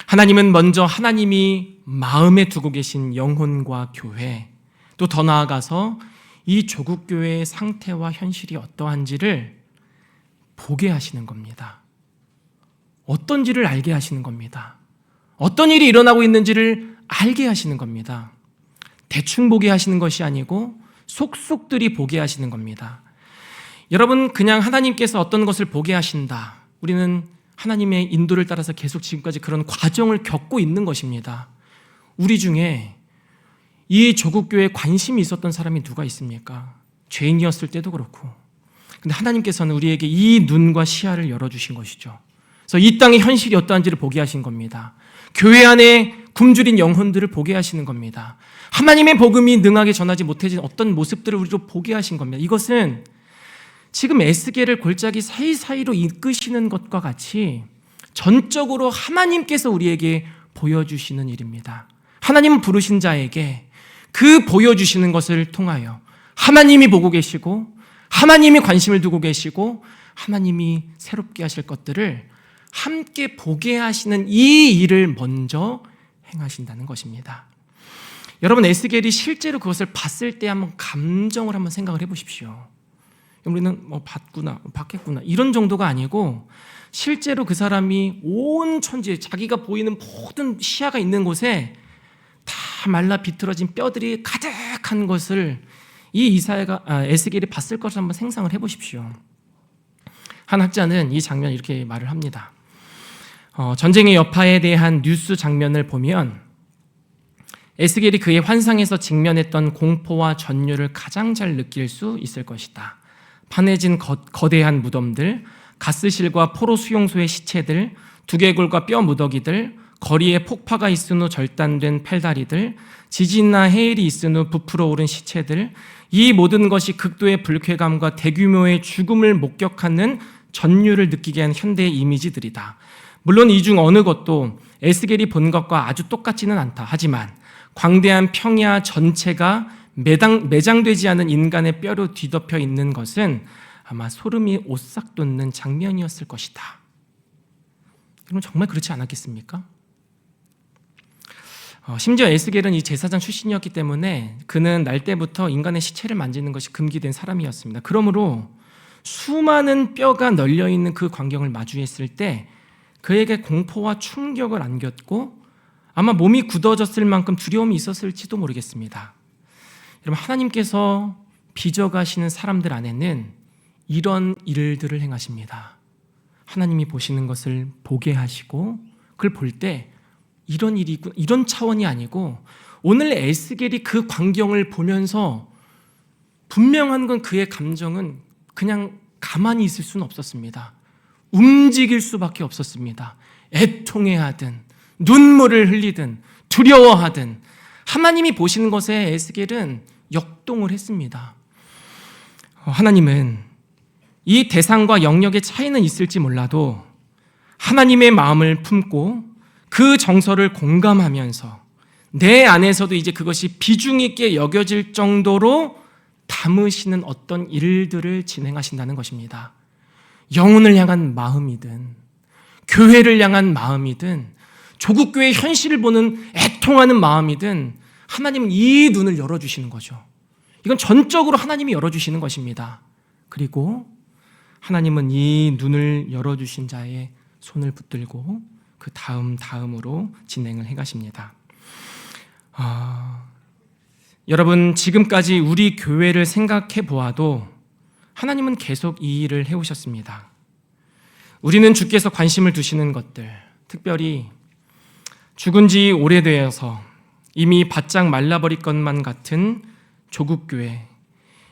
하나님은 먼저 하나님이 마음에 두고 계신 영혼과 교회, 또 더 나아가서 이 조국 교회의 상태와 현실이 어떠한지를 보게 하시는 겁니다. 어떤지를 알게 하시는 겁니다. 어떤 일이 일어나고 있는지를 알게 하시는 겁니다. 대충 보게 하시는 것이 아니고 속속들이 보게 하시는 겁니다. 여러분, 그냥 하나님께서 어떤 것을 보게 하신다, 우리는 하나님의 인도를 따라서 계속 지금까지 그런 과정을 겪고 있는 것입니다. 우리 중에 이 조국교회에 관심이 있었던 사람이 누가 있습니까? 죄인이었을 때도 그렇고. 근데 하나님께서는 우리에게 이 눈과 시야를 열어주신 것이죠. 그래서 이 땅의 현실이 어떠한지를 보게 하신 겁니다. 교회 안에 굶주린 영혼들을 보게 하시는 겁니다. 하나님의 복음이 능하게 전하지 못해진 어떤 모습들을 우리로 보게 하신 겁니다. 이것은 지금 에스겔을 골짜기 사이사이로 이끄시는 것과 같이 전적으로 하나님께서 우리에게 보여주시는 일입니다. 하나님은 부르신 자에게 그 보여주시는 것을 통하여 하나님이 보고 계시고 하나님이 관심을 두고 계시고 하나님이 새롭게 하실 것들을 함께 보게 하시는 이 일을 먼저 행하신다는 것입니다. 여러분, 에스겔이 실제로 그것을 봤을 때 한번 감정을 한번 생각을 해보십시오. 우리는 봤구나, 봤겠구나 이런 정도가 아니고 실제로 그 사람이 온 천지에 자기가 보이는 모든 시야가 있는 곳에 다 말라 비틀어진 뼈들이 가득한 것을 이 에스겔이 봤을 것을 한번 상상을 해보십시오. 한 학자는 이 장면 이렇게 말을 합니다. 전쟁의 여파에 대한 뉴스 장면을 보면 에스겔이 그의 환상에서 직면했던 공포와 전율을 가장 잘 느낄 수 있을 것이다. 판해진 거대한 무덤들, 가스실과 포로 수용소의 시체들, 두개골과 뼈 무더기들, 거리에 폭파가 있은 후 절단된 팔다리들, 지진이나 해일이 있은 후 부풀어 오른 시체들, 이 모든 것이 극도의 불쾌감과 대규모의 죽음을 목격하는 전율을 느끼게 한 현대의 이미지들이다. 물론 이 중 어느 것도 에스겔이 본 것과 아주 똑같지는 않다. 하지만 광대한 평야 전체가 매장되지 않은 인간의 뼈로 뒤덮여 있는 것은 아마 소름이 오싹 돋는 장면이었을 것이다. 여러분, 정말 그렇지 않았겠습니까? 심지어 에스겔은 이 제사장 출신이었기 때문에 그는 날 때부터 인간의 시체를 만지는 것이 금기된 사람이었습니다. 그러므로 수많은 뼈가 널려있는 그 광경을 마주했을 때 그에게 공포와 충격을 안겼고 아마 몸이 굳어졌을 만큼 두려움이 있었을지도 모르겠습니다. 여러분, 하나님께서 빚어가시는 사람들 안에는 이런 일들을 행하십니다. 하나님이 보시는 것을 보게 하시고 그걸 볼 때 이런 일이 있고 이런 차원이 아니고 오늘 에스겔이 그 광경을 보면서 분명한 건 그의 감정은 그냥 가만히 있을 수는 없었습니다. 움직일 수밖에 없었습니다. 애통해하든 눈물을 흘리든 두려워하든 하나님이 보시는 것에 에스겔은 역동을 했습니다. 하나님은 이 대상과 영역의 차이는 있을지 몰라도 하나님의 마음을 품고 그 정서를 공감하면서 내 안에서도 이제 그것이 비중 있게 여겨질 정도로 담으시는 어떤 일들을 진행하신다는 것입니다. 영혼을 향한 마음이든 교회를 향한 마음이든 조국교회의 현실을 보는 애통하는 마음이든 하나님은 이 눈을 열어주시는 거죠. 이건 전적으로 하나님이 열어주시는 것입니다. 그리고 하나님은 이 눈을 열어주신 자의 손을 붙들고 그 다음으로 진행을 해가십니다. 여러분, 지금까지 우리 교회를 생각해 보아도 하나님은 계속 이 일을 해오셨습니다. 우리는 주께서 관심을 두시는 것들, 특별히 죽은 지 오래되어서 이미 바짝 말라버릴 것만 같은 조국교회,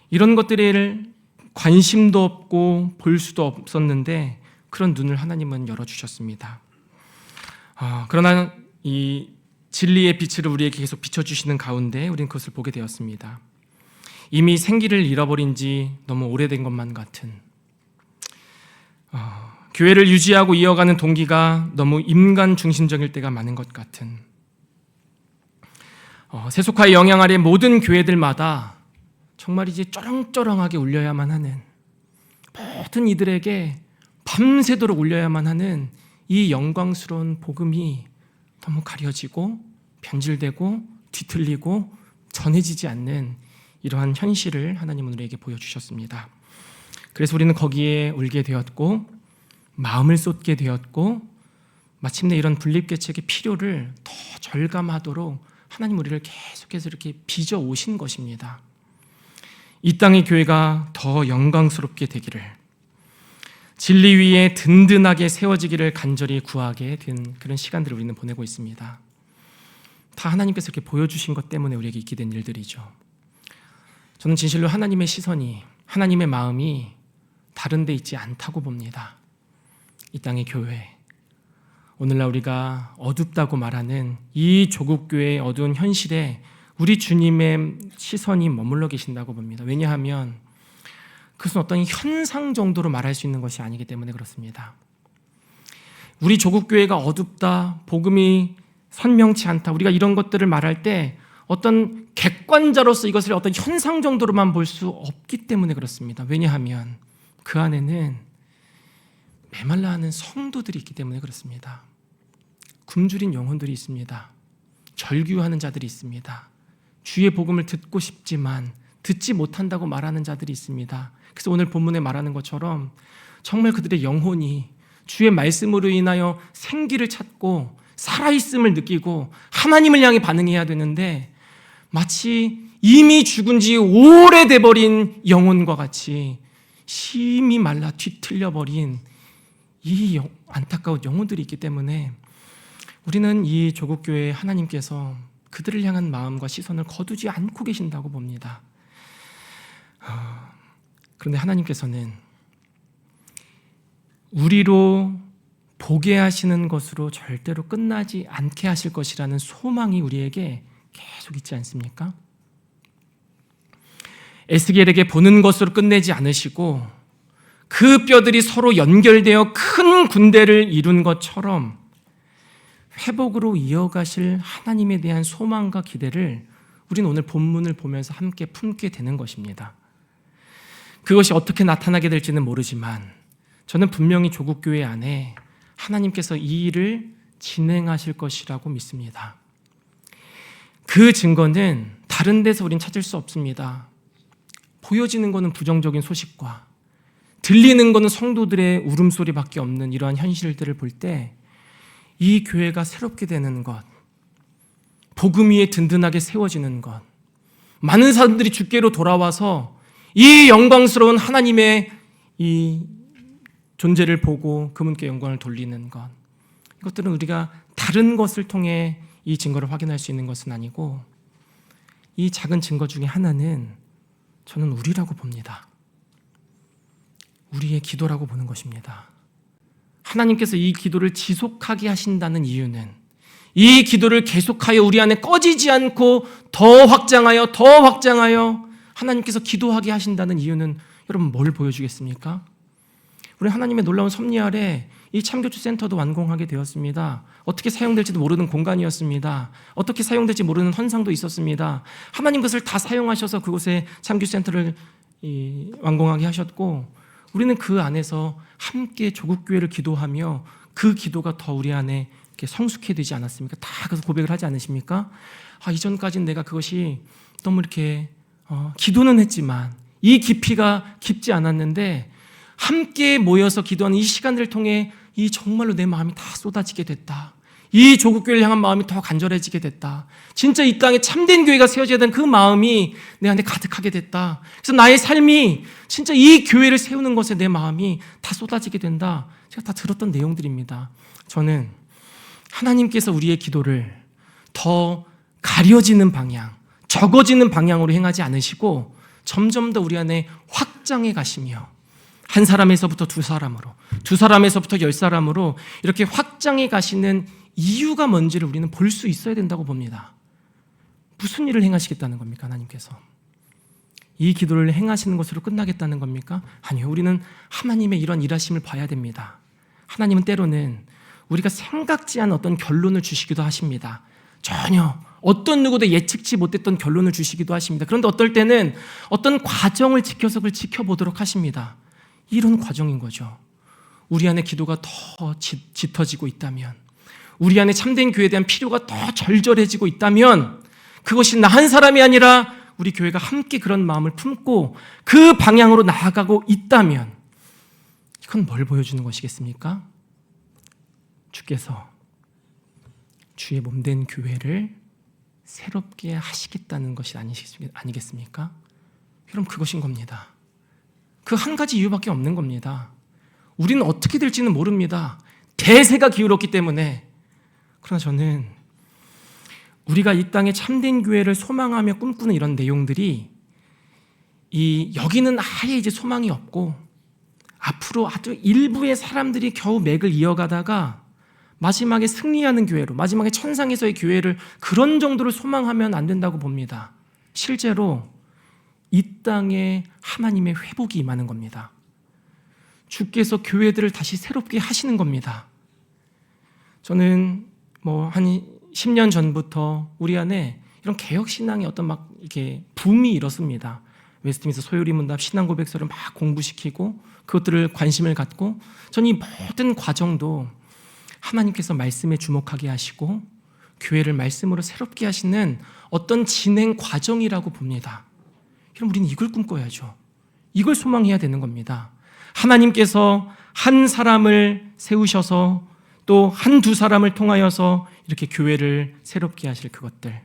이런 것들을 관심도 없고 볼 수도 없었는데 그런 눈을 하나님은 열어주셨습니다. 그러나 이 진리의 빛을 우리에게 계속 비춰주시는 가운데 우리는 그것을 보게 되었습니다. 이미 생기를 잃어버린 지 너무 오래된 것만 같은, 교회를 유지하고 이어가는 동기가 너무 인간 중심적일 때가 많은 것 같은, 세속화의 영향 아래 모든 교회들마다 정말 이제 쩌렁쩌렁하게 울려야만 하는, 모든 이들에게 밤새도록 울려야만 하는 이 영광스러운 복음이 너무 가려지고 변질되고 뒤틀리고 전해지지 않는 이러한 현실을 하나님은 우리에게 보여주셨습니다. 그래서 우리는 거기에 울게 되었고 마음을 쏟게 되었고 마침내 이런 분립개척의 필요를 더 절감하도록 하나님 우리를 계속해서 이렇게 빚어 오신 것입니다. 이 땅의 교회가 더 영광스럽게 되기를, 진리 위에 든든하게 세워지기를 간절히 구하게 된 그런 시간들을 우리는 보내고 있습니다. 다 하나님께서 이렇게 보여주신 것 때문에 우리에게 있게 된 일들이죠. 저는 진실로 하나님의 시선이, 하나님의 마음이 다른 데 있지 않다고 봅니다. 이 땅의 교회, 오늘날 우리가 어둡다고 말하는 이 조국교회의 어두운 현실에 우리 주님의 시선이 머물러 계신다고 봅니다. 왜냐하면 그것은 어떤 현상 정도로 말할 수 있는 것이 아니기 때문에 그렇습니다. 우리 조국교회가 어둡다, 복음이 선명치 않다, 우리가 이런 것들을 말할 때 어떤 객관자로서 이것을 어떤 현상 정도로만 볼 수 없기 때문에 그렇습니다. 왜냐하면 그 안에는 메말라 하는 성도들이 있기 때문에 그렇습니다. 굶주린 영혼들이 있습니다. 절규하는 자들이 있습니다. 주의 복음을 듣고 싶지만 듣지 못한다고 말하는 자들이 있습니다. 그래서 오늘 본문에 말하는 것처럼 정말 그들의 영혼이 주의 말씀으로 인하여 생기를 찾고 살아있음을 느끼고 하나님을 향해 반응해야 되는데 마치 이미 죽은 지 오래돼 버린 영혼과 같이 심히 말라 뒤틀려버린 이 안타까운 영혼들이 있기 때문에 우리는 이 조국교회의 하나님께서 그들을 향한 마음과 시선을 거두지 않고 계신다고 봅니다. 그런데 하나님께서는 우리로 보게 하시는 것으로 절대로 끝나지 않게 하실 것이라는 소망이 우리에게 계속 있지 않습니까? 에스겔에게 보는 것으로 끝내지 않으시고 그 뼈들이 서로 연결되어 큰 군대를 이룬 것처럼 회복으로 이어가실 하나님에 대한 소망과 기대를 우리는 오늘 본문을 보면서 함께 품게 되는 것입니다. 그것이 어떻게 나타나게 될지는 모르지만 저는 분명히 조국교회 안에 하나님께서 이 일을 진행하실 것이라고 믿습니다. 그 증거는 다른 데서 우린 찾을 수 없습니다. 보여지는 것은 부정적인 소식과 들리는 것은 성도들의 울음소리밖에 없는 이러한 현실들을 볼 때 이 교회가 새롭게 되는 것, 복음 위에 든든하게 세워지는 것, 많은 사람들이 주께로 돌아와서 이 영광스러운 하나님의 이 존재를 보고 그분께 영광을 돌리는 것, 이것들은 우리가 다른 것을 통해 이 증거를 확인할 수 있는 것은 아니고 이 작은 증거 중에 하나는 저는 우리라고 봅니다. 우리의 기도라고 보는 것입니다. 하나님께서 이 기도를 지속하게 하신다는 이유는 이 기도를 계속하여 우리 안에 꺼지지 않고 더 확장하여 하나님께서 기도하게 하신다는 이유는 여러분 뭘 보여주겠습니까? 우리 하나님의 놀라운 섭리 아래 이 참교주 센터도 완공하게 되었습니다. 어떻게 사용될지도 모르는 공간이었습니다. 어떻게 사용될지 모르는 헌상도 있었습니다. 하나님 그것을 다 사용하셔서 그곳에 참교주 센터를 완공하게 하셨고 우리는 그 안에서 함께 조국교회를 기도하며 그 기도가 더 우리 안에 이렇게 성숙해지지 않았습니까? 다 그래서 고백을 하지 않으십니까? 이전까지는 내가 그것이 너무 이렇게 기도는 했지만 이 깊이가 깊지 않았는데 함께 모여서 기도하는 이 시간들을 통해 이 정말로 내 마음이 다 쏟아지게 됐다. 이 조국교회를 향한 마음이 더 간절해지게 됐다. 진짜 이 땅에 참된 교회가 세워져야 되는 그 마음이 내 안에 가득하게 됐다. 그래서 나의 삶이 진짜 이 교회를 세우는 것에 내 마음이 다 쏟아지게 된다. 제가 다 들었던 내용들입니다. 저는 하나님께서 우리의 기도를 더 가려지는 방향, 적어지는 방향으로 행하지 않으시고 점점 더 우리 안에 확장해 가시며 한 사람에서부터 두 사람으로, 두 사람에서부터 10사람으로 이렇게 확장해 가시는 이유가 뭔지를 우리는 볼 수 있어야 된다고 봅니다. 무슨 일을 행하시겠다는 겁니까, 하나님께서? 이 기도를 행하시는 것으로 끝나겠다는 겁니까? 아니요, 우리는 하나님의 이런 일하심을 봐야 됩니다. 하나님은 때로는 우리가 생각지 않은 어떤 결론을 주시기도 하십니다. 전혀 어떤 누구도 예측치 못했던 결론을 주시기도 하십니다. 그런데 어떨 때는 어떤 과정을 지켜서 그걸 지켜보도록 하십니다. 이런 과정인 거죠. 우리 안에 기도가 더 짙어지고 있다면, 우리 안에 참된 교회에 대한 필요가 더 절절해지고 있다면, 그것이 나 한 사람이 아니라 우리 교회가 함께 그런 마음을 품고 그 방향으로 나아가고 있다면, 이건 뭘 보여주는 것이겠습니까? 주께서 주의 몸된 교회를 새롭게 하시겠다는 것이 아니겠습니까? 여러분, 그것인 겁니다. 그 한 가지 이유밖에 없는 겁니다. 우리는 어떻게 될지는 모릅니다. 대세가 기울었기 때문에. 그러나 저는 우리가 이 땅에 참된 교회를 소망하며 꿈꾸는 이런 내용들이 여기는 아예 이제 소망이 없고 앞으로 아주 일부의 사람들이 겨우 맥을 이어가다가 마지막에 승리하는 교회로, 마지막에 천상에서의 교회를 그런 정도로 소망하면 안 된다고 봅니다. 실제로 이 땅에 하나님의 회복이 임하는 겁니다. 주께서 교회들을 다시 새롭게 하시는 겁니다. 저는 한 10년 전부터 우리 안에 이런 개혁신앙의 어떤 막 이렇게 붐이 일었습니다. 웨스트민스터 소요리 문답 신앙 고백서를 막 공부시키고 그것들을 관심을 갖고, 저는 이 모든 과정도 하나님께서 말씀에 주목하게 하시고 교회를 말씀으로 새롭게 하시는 어떤 진행 과정이라고 봅니다. 그럼 우리는 이걸 꿈꿔야죠. 이걸 소망해야 되는 겁니다. 하나님께서 한 사람을 세우셔서 또 한두 사람을 통하여서 이렇게 교회를 새롭게 하실 그것들.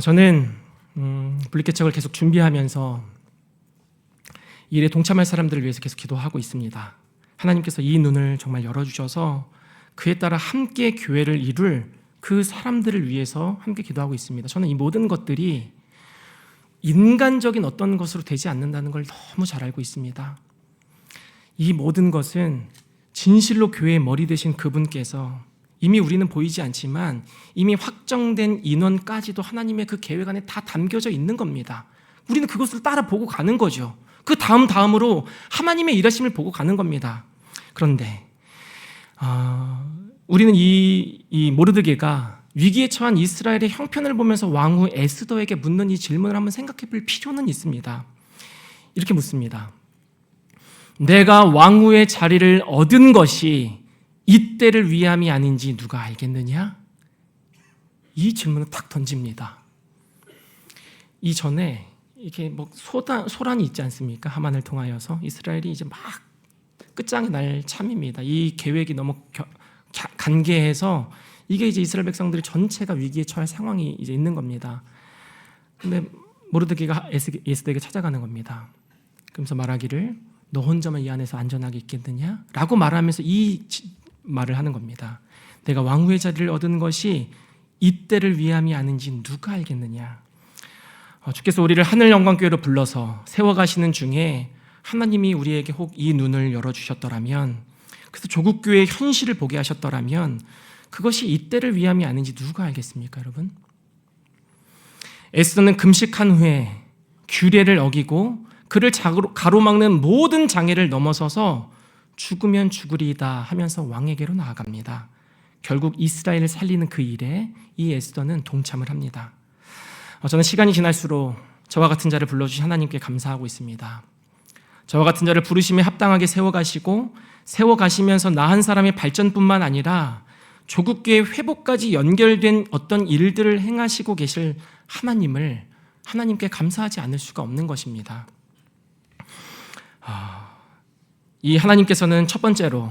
저는 분립개척을 계속 준비하면서 이 일에 동참할 사람들을 위해서 계속 기도하고 있습니다. 하나님께서 이 눈을 정말 열어주셔서 그에 따라 함께 교회를 이룰 그 사람들을 위해서 함께 기도하고 있습니다. 저는 이 모든 것들이 인간적인 어떤 것으로 되지 않는다는 걸 너무 잘 알고 있습니다. 이 모든 것은 진실로 교회의 머리 되신 그분께서 이미 우리는 보이지 않지만 이미 확정된 인원까지도 하나님의 그 계획 안에 다 담겨져 있는 겁니다. 우리는 그것을 따라 보고 가는 거죠. 그 다음으로 하나님의 일하심을 보고 가는 겁니다. 그런데 우리는 이 모르드게가 위기에 처한 이스라엘의 형편을 보면서 왕후 에스더에게 묻는 이 질문을 한번 생각해 볼 필요는 있습니다. 이렇게 묻습니다. 내가 왕후의 자리를 얻은 것이 이때를 위함이 아닌지 누가 알겠느냐? 이 질문을 탁 던집니다. 이전에 이게 소란이 있지 않습니까? 하만을 통하여서 이스라엘이 이제 막 끝장이 날 참입니다. 이 계획이 너무 간계해서 이게 이제 이스라엘 백성들이 전체가 위기에 처할 상황이 이제 있는 겁니다. 근데 모르드게가 에스더에게 찾아가는 겁니다. 그러면서 말하기를 너 혼자만 이 안에서 안전하게 있겠느냐? 라고 말하면서 이 말을 하는 겁니다. 내가 왕후의 자리를 얻은 것이 이때를 위함이 아닌지 누가 알겠느냐? 주께서 우리를 하늘 영광교회로 불러서 세워가시는 중에 하나님이 우리에게 혹 이 눈을 열어주셨더라면, 그래서 조국교회의 현실을 보게 하셨더라면 그것이 이때를 위함이 아닌지 누가 알겠습니까, 여러분? 에스더는 금식한 후에 규례를 어기고 그를 가로막는 모든 장애를 넘어서서 죽으면 죽으리이다 하면서 왕에게로 나아갑니다. 결국 이스라엘을 살리는 그 일에 이 에스더는 동참을 합니다. 저는 시간이 지날수록 저와 같은 자를 불러주신 하나님께 감사하고 있습니다. 저와 같은 자를 부르심에 합당하게 세워가시면서 나 한 사람의 발전뿐만 아니라 조국교의 회복까지 연결된 어떤 일들을 행하시고 계실 하나님께 감사하지 않을 수가 없는 것입니다. 이 하나님께서는 첫 번째로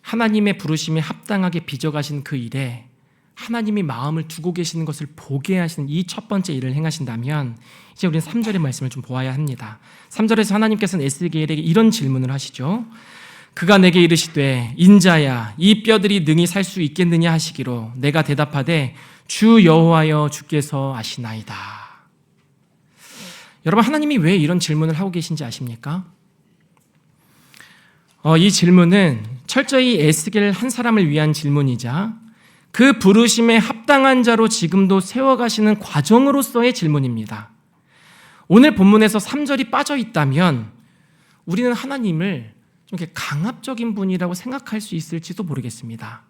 하나님의 부르심에 합당하게 빚어가신 그 일에 하나님이 마음을 두고 계시는 것을 보게 하시는 이 첫 번째 일을 행하신다면, 이제 우리는 3절의 말씀을 좀 보아야 합니다. 3절에서 하나님께서는 에스겔에게 이런 질문을 하시죠. 그가 내게 이르시되 인자야 이 뼈들이 능히 살 수 있겠느냐 하시기로 내가 대답하되 주 여호와여 주께서 아시나이다. 여러분, 하나님이 왜 이런 질문을 하고 계신지 아십니까? 이 질문은 철저히 에스겔 한 사람을 위한 질문이자 그 부르심에 합당한 자로 지금도 세워가시는 과정으로서의 질문입니다. 오늘 본문에서 3절이 빠져 있다면 우리는 하나님을 좀 이렇게 강압적인 분이라고 생각할 수 있을지도 모르겠습니다.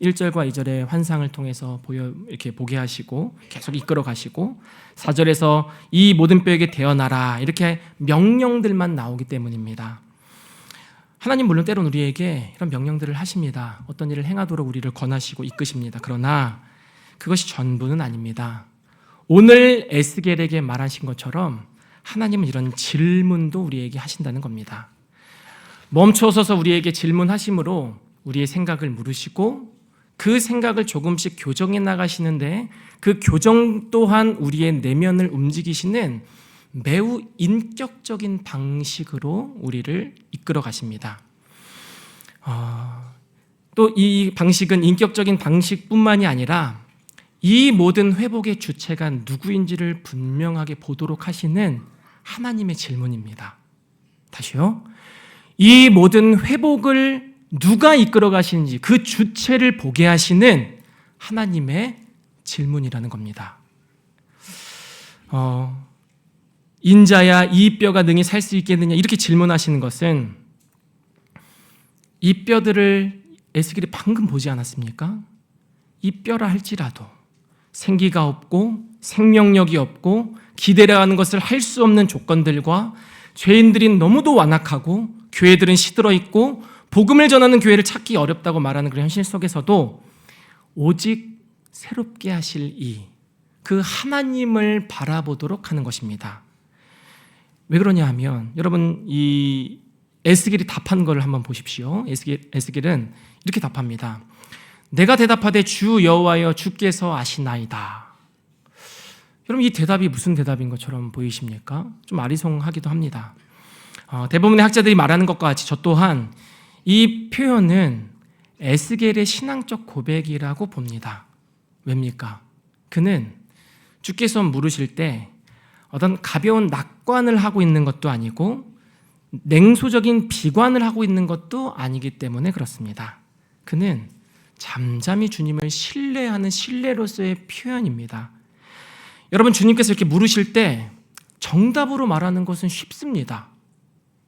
1절과 2절의 환상을 통해서 이렇게 보게 하시고 계속 이끌어 가시고 4절에서 이 모든 뼈에게 태어나라 이렇게 명령들만 나오기 때문입니다. 하나님 물론 때론 우리에게 이런 명령들을 하십니다. 어떤 일을 행하도록 우리를 권하시고 이끄십니다. 그러나 그것이 전부는 아닙니다. 오늘 에스겔에게 말하신 것처럼 하나님은 이런 질문도 우리에게 하신다는 겁니다. 멈춰서서 우리에게 질문하심으로 우리의 생각을 물으시고 그 생각을 조금씩 교정해 나가시는데 그 교정 또한 우리의 내면을 움직이시는 매우 인격적인 방식으로 우리를 이끌어 가십니다. 또 이 방식은 인격적인 방식뿐만이 아니라 이 모든 회복의 주체가 누구인지를 분명하게 보도록 하시는 하나님의 질문입니다. 다시요. 이 모든 회복을 누가 이끌어 가시는지 그 주체를 보게 하시는 하나님의 질문이라는 겁니다. 인자야 이 뼈가 능히 살 수 있겠느냐 이렇게 질문하시는 것은 이 뼈들을 에스겔이 방금 보지 않았습니까? 이 뼈라 할지라도 생기가 없고 생명력이 없고 기대라는 것을 할 수 없는 조건들과 죄인들이 너무도 완악하고 교회들은 시들어 있고 복음을 전하는 교회를 찾기 어렵다고 말하는 그런 현실 속에서도 오직 새롭게 하실 그 하나님을 바라보도록 하는 것입니다. 왜 그러냐 하면 여러분 이 에스겔이 답한 걸 한번 보십시오. 에스겔은 이렇게 답합니다. 내가 대답하되 주 여호와여 주께서 아시나이다. 여러분 이 대답이 무슨 대답인 것처럼 보이십니까? 좀 아리송하기도 합니다. 대부분의 학자들이 말하는 것과 같이 저 또한 이 표현은 에스겔의 신앙적 고백이라고 봅니다. 왜입니까? 그는 주께서 물으실 때 어떤 가벼운 낙관을 하고 있는 것도 아니고 냉소적인 비관을 하고 있는 것도 아니기 때문에 그렇습니다. 그는 잠잠히 주님을 신뢰하는 신뢰로서의 표현입니다. 여러분, 주님께서 이렇게 물으실 때 정답으로 말하는 것은 쉽습니다.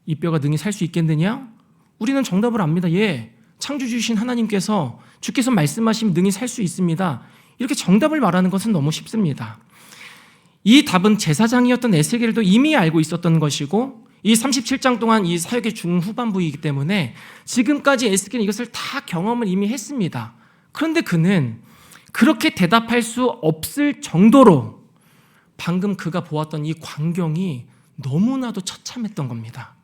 이 뼈가 능히 살 수 있겠느냐? 우리는 정답을 압니다. 예, 창조주신 하나님께서 주께서 말씀하시면 능히 살 수 있습니다. 이렇게 정답을 말하는 것은 너무 쉽습니다. 이 답은 제사장이었던 에스겔도 이미 알고 있었던 것이고 이 37장 동안 이 사역의 중후반부이기 때문에 지금까지 에스겔은 이것을 다 경험을 이미 했습니다. 그런데 그는 그렇게 대답할 수 없을 정도로 방금 그가 보았던 이 광경이 너무나도 처참했던 겁니다.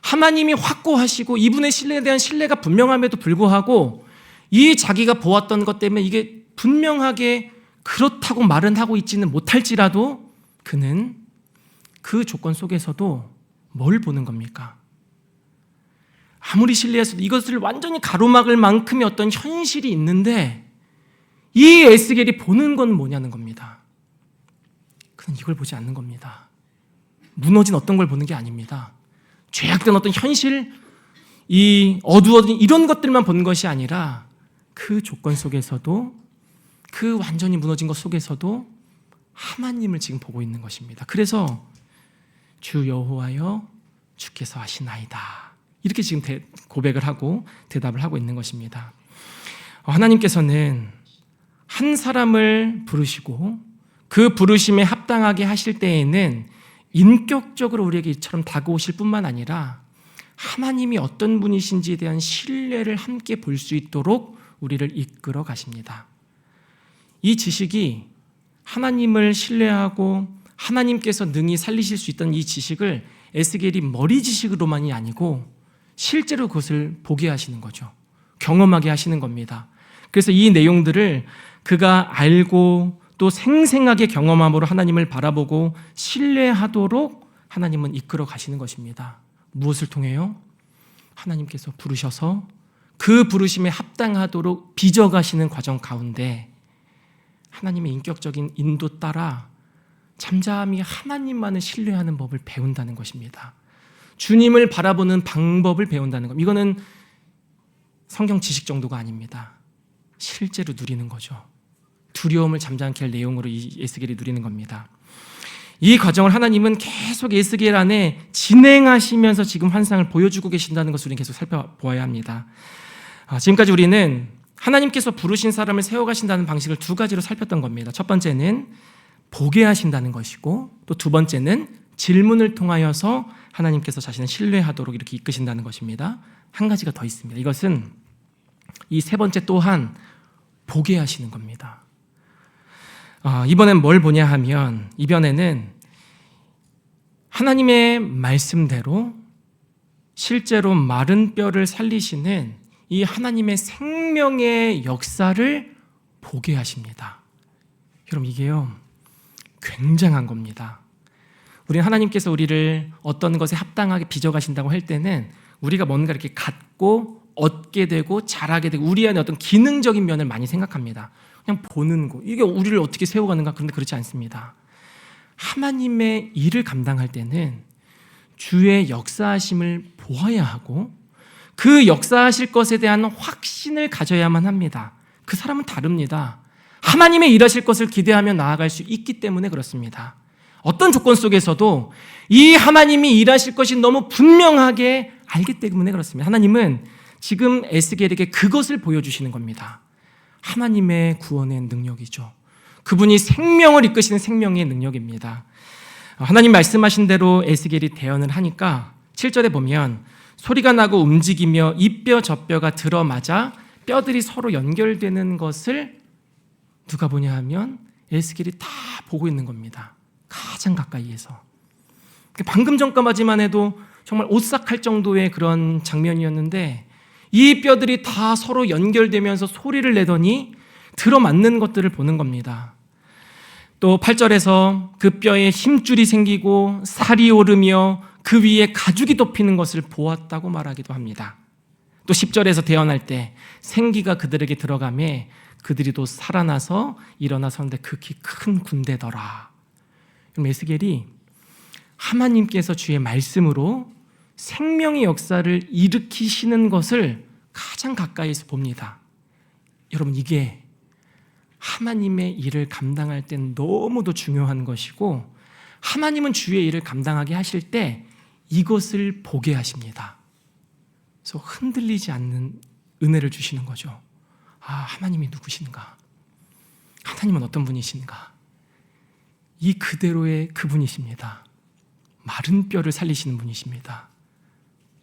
하나님이 확고하시고 이분의 신뢰에 대한 신뢰가 분명함에도 불구하고 이 자기가 보았던 것 때문에 이게 분명하게 그렇다고 말은 하고 있지는 못할지라도 그는 그 조건 속에서도 뭘 보는 겁니까? 아무리 신뢰해서도 이것을 완전히 가로막을 만큼의 어떤 현실이 있는데 이 에스겔이 보는 건 뭐냐는 겁니다. 그는 이걸 보지 않는 겁니다. 무너진 어떤 걸 보는 게 아닙니다. 죄악된 어떤 현실, 이 어두워진 이런 것들만 보는 것이 아니라 그 조건 속에서도 그 완전히 무너진 것 속에서도 하나님을 지금 보고 있는 것입니다. 그래서 주 여호와여 주께서 아시나이다. 이렇게 지금 고백을 하고 대답을 하고 있는 것입니다. 하나님께서는 한 사람을 부르시고 그 부르심에 합당하게 하실 때에는 인격적으로 우리에게 이처럼 다가오실 뿐만 아니라 하나님이 어떤 분이신지에 대한 신뢰를 함께 볼 수 있도록 우리를 이끌어 가십니다. 이 지식이 하나님을 신뢰하고 하나님께서 능히 살리실 수 있던 이 지식을 에스겔이 머리 지식으로만이 아니고 실제로 그것을 보게 하시는 거죠. 경험하게 하시는 겁니다. 그래서 이 내용들을 그가 알고 또 생생하게 경험함으로 하나님을 바라보고 신뢰하도록 하나님은 이끌어 가시는 것입니다. 무엇을 통해요? 하나님께서 부르셔서 그 부르심에 합당하도록 빚어가시는 과정 가운데 하나님의 인격적인 인도 따라 잠잠히 하나님만을 신뢰하는 법을 배운다는 것입니다. 주님을 바라보는 방법을 배운다는 것. 이거는 성경 지식 정도가 아닙니다. 실제로 누리는 거죠. 두려움을 잠잠케 할 내용으로 이 에스겔이 누리는 겁니다. 이 과정을 하나님은 계속 에스겔 안에 진행하시면서 지금 환상을 보여주고 계신다는 것을 우리는 계속 살펴보아야 합니다. 지금까지 우리는 하나님께서 부르신 사람을 세워가신다는 방식을 두 가지로 살폈던 겁니다. 첫 번째는 보게 하신다는 것이고, 또 두 번째는 질문을 통하여서 하나님께서 자신을 신뢰하도록 이렇게 이끄신다는 것입니다. 한 가지가 더 있습니다. 이것은 이 세 번째 또한 보게 하시는 겁니다. 이번엔 뭘 보냐 하면, 이번에는 하나님의 말씀대로 실제로 마른 뼈를 살리시는 이 하나님의 생명의 역사를 보게 하십니다. 여러분, 이게요 굉장한 겁니다. 우리는 하나님께서 우리를 어떤 것에 합당하게 빚어가신다고 할 때는 우리가 뭔가 이렇게 갖고 얻게 되고 잘하게 되고 우리 안에 어떤 기능적인 면을 많이 생각합니다. 그냥 보는 거, 이게 우리를 어떻게 세워가는가. 그런데 그렇지 않습니다. 하나님의 일을 감당할 때는 주의 역사하심을 보아야 하고 그 역사하실 것에 대한 확신을 가져야만 합니다. 그 사람은 다릅니다. 하나님의 일하실 것을 기대하며 나아갈 수 있기 때문에 그렇습니다. 어떤 조건 속에서도 이 하나님이 일하실 것이 너무 분명하게 알기 때문에 그렇습니다. 하나님은 지금 에스겔에게 그것을 보여주시는 겁니다. 하나님의 구원의 능력이죠. 그분이 생명을 이끄시는 생명의 능력입니다. 하나님 말씀하신 대로 에스겔이 대언을 하니까 7절에 보면 소리가 나고 움직이며 이 뼈 저 뼈가 들어맞아 뼈들이 서로 연결되는 것을 누가 보냐 하면 에스겔이 다 보고 있는 겁니다. 가장 가까이에서. 방금 전까지만 해도 정말 오싹할 정도의 그런 장면이었는데 이 뼈들이 다 서로 연결되면서 소리를 내더니 들어맞는 것들을 보는 겁니다. 또 8절에서 그 뼈에 힘줄이 생기고 살이 오르며 그 위에 가죽이 덮이는 것을 보았다고 말하기도 합니다. 또 10절에서 대언할 때 생기가 그들에게 들어가매 그들이 또 살아나서 일어나 서는데 극히 큰 군대더라. 그럼 에스겔이 하나님께서 주의 말씀으로 생명의 역사를 일으키시는 것을 가장 가까이에서 봅니다. 여러분, 이게 하나님의 일을 감당할 땐 너무도 중요한 것이고 하나님은 주의 일을 감당하게 하실 때 이것을 보게 하십니다. 그래서 흔들리지 않는 은혜를 주시는 거죠. 하나님이 누구신가? 하나님은 어떤 분이신가? 이 그대로의 그분이십니다. 마른 뼈를 살리시는 분이십니다.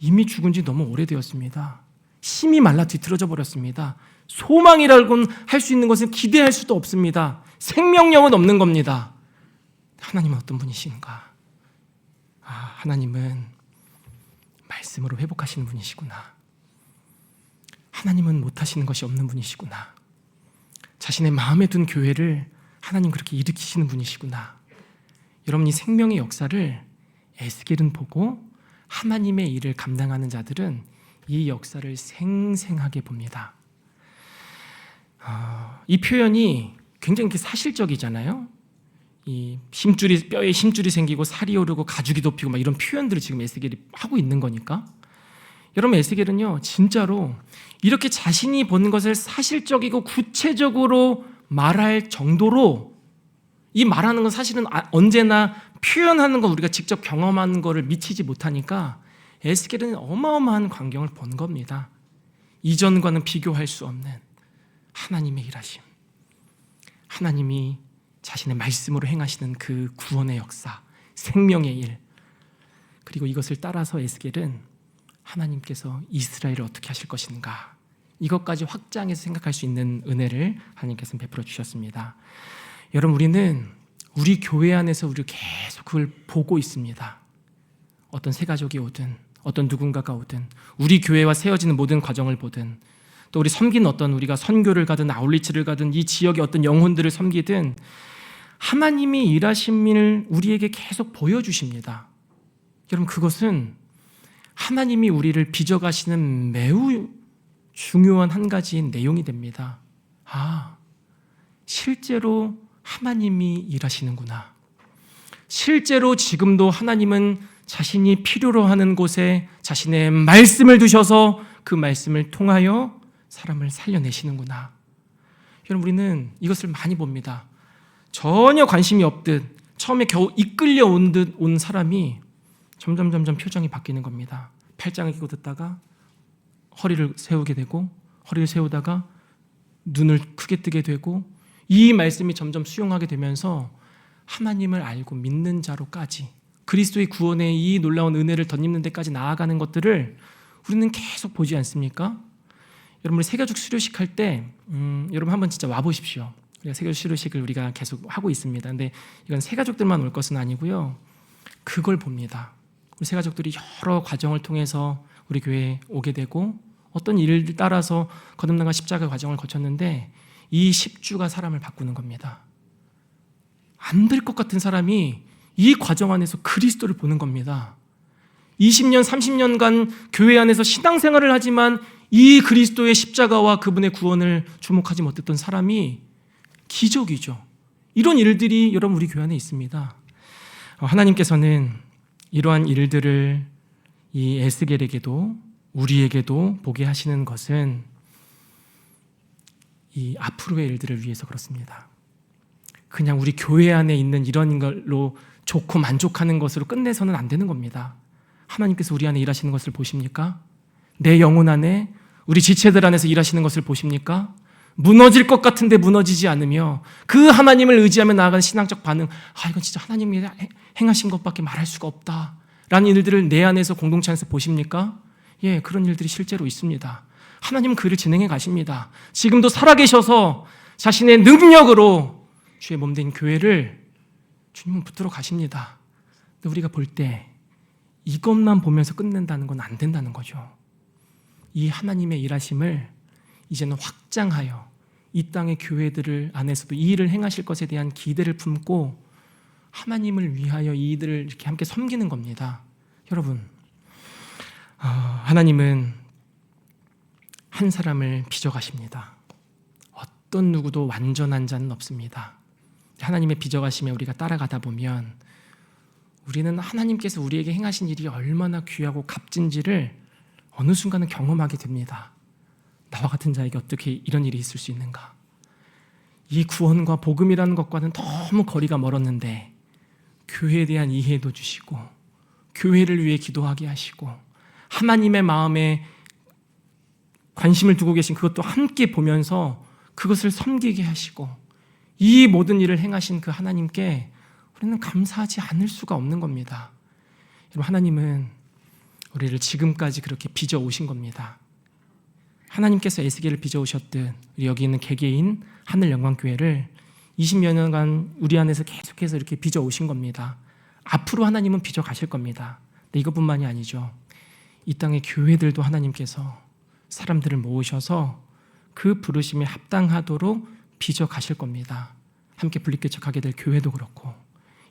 이미 죽은 지 너무 오래되었습니다. 심이 말라 뒤틀어져 버렸습니다. 소망이라고는 할 수 있는 것은 기대할 수도 없습니다. 생명력은 없는 겁니다. 하나님은 어떤 분이신가? 하나님은 말씀으로 회복하시는 분이시구나. 하나님은 못하시는 것이 없는 분이시구나. 자신의 마음에 둔 교회를 하나님 그렇게 일으키시는 분이시구나. 여러분, 이 생명의 역사를 에스겔은 보고 하나님의 일을 감당하는 자들은 이 역사를 생생하게 봅니다. 이 표현이 굉장히 이렇게 사실적이잖아요. 이 뼈에 힘줄이 생기고 살이 오르고 가죽이 덮이고 막 이런 표현들을 지금 에스겔이 하고 있는 거니까. 여러분, 에스겔은요 진짜로 이렇게 자신이 본 것을 사실적이고 구체적으로 말할 정도로, 이 말하는 건 사실은 언제나 표현하는 건 우리가 직접 경험한 거를 미치지 못하니까 에스겔은 어마어마한 광경을 본 겁니다. 이전과는 비교할 수 없는 하나님의 일하심, 하나님이 자신의 말씀으로 행하시는 그 구원의 역사, 생명의 일, 그리고 이것을 따라서 에스겔은 하나님께서 이스라엘을 어떻게 하실 것인가, 이것까지 확장해서 생각할 수 있는 은혜를 하나님께서 베풀어 주셨습니다. 여러분, 우리는 우리 교회 안에서 우리 계속 그걸 보고 있습니다. 어떤 새 가족이 오든 어떤 누군가가 오든 우리 교회와 세워지는 모든 과정을 보든 또 우리 섬기는 어떤 우리가 선교를 가든 아울리치를 가든 이 지역의 어떤 영혼들을 섬기든 하나님이 일하심을 우리에게 계속 보여주십니다. 여러분, 그것은 하나님이 우리를 빚어가시는 매우 중요한 한 가지 내용이 됩니다. 실제로 하나님이 일하시는구나. 실제로 지금도 하나님은 자신이 필요로 하는 곳에 자신의 말씀을 두셔서 그 말씀을 통하여 사람을 살려내시는구나. 여러분, 우리는 이것을 많이 봅니다. 전혀 관심이 없듯 처음에 겨우 이끌려 온 듯 온 사람이 점점 표정이 바뀌는 겁니다. 팔짱을 끼고 듣다가 허리를 세우게 되고, 허리를 세우다가 눈을 크게 뜨게 되고, 이 말씀이 점점 수용하게 되면서 하나님을 알고 믿는 자로까지, 그리스도의 구원의 이 놀라운 은혜를 덧입는 데까지 나아가는 것들을 우리는 계속 보지 않습니까? 여러분, 우리 세가족 수료식 할 때 여러분 한번 진짜 와보십시오. 우리가 세가족 수료식을 우리가 계속 하고 있습니다. 근데 이건 세가족들만 올 것은 아니고요, 그걸 봅니다. 우리 세가족들이 여러 과정을 통해서 우리 교회에 오게 되고, 어떤 일을 따라서 거듭남과 십자가 과정을 거쳤는데 이 10주가 사람을 바꾸는 겁니다. 안 될 것 같은 사람이 이 과정 안에서 그리스도를 보는 겁니다. 20년, 30년간 교회 안에서 신앙생활을 하지만 이 그리스도의 십자가와 그분의 구원을 주목하지 못했던 사람이 기적이죠. 이런 일들이 여러분 우리 교회 안에 있습니다. 하나님께서는 이러한 일들을 이 에스겔에게도 우리에게도 보게 하시는 것은 이 앞으로의 일들을 위해서 그렇습니다. 그냥 우리 교회 안에 있는 이런 걸로 좋고 만족하는 것으로 끝내서는 안 되는 겁니다. 하나님께서 우리 안에 일하시는 것을 보십니까? 내 영혼 안에, 우리 지체들 안에서 일하시는 것을 보십니까? 무너질 것 같은데 무너지지 않으며 그 하나님을 의지하며 나아가는 신앙적 반응, 이건 진짜 하나님이 행하신 것밖에 말할 수가 없다 라는 일들을 내 안에서 공동체 안에서 보십니까? 예, 그런 일들이 실제로 있습니다. 하나님은 그 일을 진행해 가십니다. 지금도 살아계셔서 자신의 능력으로 주의 몸된 교회를 주님은 붙들어 가십니다. 근데 우리가 볼 때 이것만 보면서 끝낸다는 건 안 된다는 거죠. 이 하나님의 일하심을 이제는 확장하여 이 땅의 교회들을 안에서도 이 일을 행하실 것에 대한 기대를 품고 하나님을 위하여 이 일들을 이렇게 함께 섬기는 겁니다. 여러분, 하나님은 한 사람을 빚어가십니다. 어떤 누구도 완전한 자는 없습니다. 하나님의 빚어가심에 우리가 따라가다 보면 우리는 하나님께서 우리에게 행하신 일이 얼마나 귀하고 값진지를 어느 순간은 경험하게 됩니다. 나와 같은 자에게 어떻게 이런 일이 있을 수 있는가? 이 구원과 복음이라는 것과는 너무 거리가 멀었는데 교회에 대한 이해도 주시고 교회를 위해 기도하게 하시고 하나님의 마음에 관심을 두고 계신 그것도 함께 보면서 그것을 섬기게 하시고 이 모든 일을 행하신 그 하나님께 우리는 감사하지 않을 수가 없는 겁니다. 여러분, 하나님은 우리를 지금까지 그렇게 빚어 오신 겁니다. 하나님께서 에스겔을 빚어 오셨듯 우리 여기 있는 개개인 하늘영광교회를 20여 년간 우리 안에서 계속해서 이렇게 빚어 오신 겁니다. 앞으로 하나님은 빚어 가실 겁니다. 근데 이것뿐만이 아니죠. 이 땅의 교회들도 하나님께서 사람들을 모으셔서 그 부르심에 합당하도록 빚어 가실 겁니다. 함께 분립개척하게 될 교회도 그렇고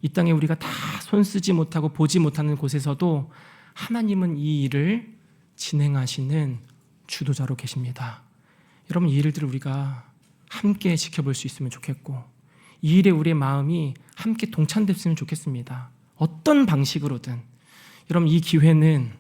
이 땅에 우리가 다 손쓰지 못하고 보지 못하는 곳에서도 하나님은 이 일을 진행하시는 주도자로 계십니다. 여러분, 이 일들을 우리가 함께 지켜볼 수 있으면 좋겠고 이 일에 우리의 마음이 함께 동참됐으면 좋겠습니다. 어떤 방식으로든. 여러분, 이 기회는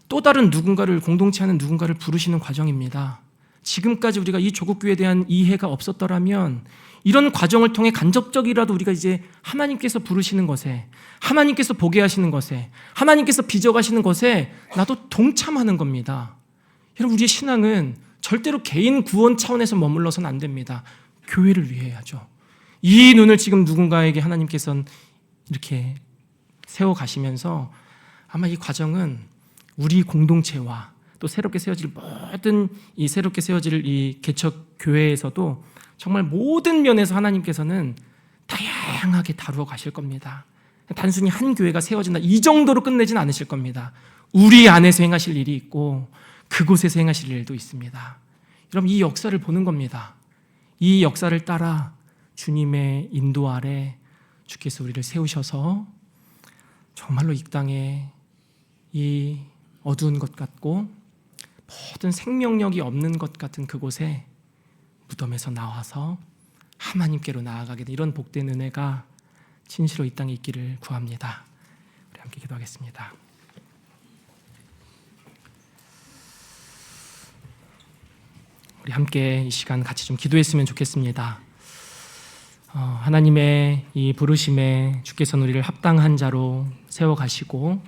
또 다른 누군가를, 공동체 하는 누군가를 부르시는 과정입니다. 지금까지 우리가 이 조국교회에 대한 이해가 없었더라면 이런 과정을 통해 간접적이라도 우리가 이제 하나님께서 부르시는 것에, 하나님께서 보게 하시는 것에, 하나님께서 빚어가시는 것에 나도 동참하는 겁니다. 여러분, 우리의 신앙은 절대로 개인 구원 차원에서 머물러서는 안 됩니다. 교회를 위해 해야죠. 이 눈을 지금 누군가에게 하나님께서는 이렇게 세워가시면서 아마 이 과정은 우리 공동체와 또 새롭게 세워질 모든 이 새롭게 세워질 이 개척 교회에서도 정말 모든 면에서 하나님께서는 다양하게 다루어 가실 겁니다. 단순히 한 교회가 세워진다 이 정도로 끝내진 않으실 겁니다. 우리 안에서 행하실 일이 있고 그곳에서 행하실 일도 있습니다. 여러분, 이 역사를 보는 겁니다. 이 역사를 따라 주님의 인도 아래 주께서 우리를 세우셔서 정말로 이 땅에 이 어두운 것 같고 모든 생명력이 없는 것 같은 그곳에 무덤에서 나와서 하나님께로 나아가게 된 이런 복된 은혜가 진실로 이 땅에 있기를 구합니다. 우리 함께 기도하겠습니다. 우리 함께 이 시간 같이 좀 기도했으면 좋겠습니다. 하나님의 이 부르심에 주께서는 우리를 합당한 자로 세워가시고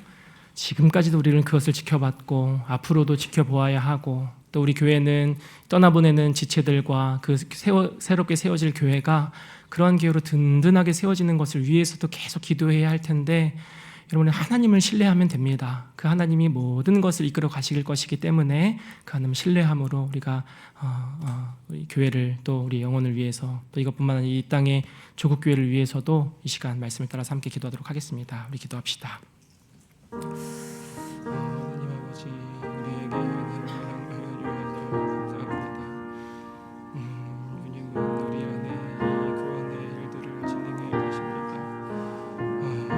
지금까지도 우리는 그것을 지켜봤고 앞으로도 지켜보아야 하고 또 우리 교회는 떠나보내는 지체들과 그 새롭게 세워질 교회가 그러한 교회로 든든하게 세워지는 것을 위해서도 계속 기도해야 할 텐데 여러분은 하나님을 신뢰하면 됩니다. 그 하나님이 모든 것을 이끌어 가실 것이기 때문에 그 하나님 신뢰함으로 우리가 우리 교회를 또 우리 영혼을 위해서 또 이것뿐만 아니라 이 땅의 조국 교회를 위해서도 이 시간 말씀을 따라서 함께 기도하도록 하겠습니다. 우리 기도합시다. 하나님 아버지 우리에게 은혜를 허락하여 주셔서 감사합니다. 주님은 우리 안에 이 구원의 일들을 진행해 가십니다.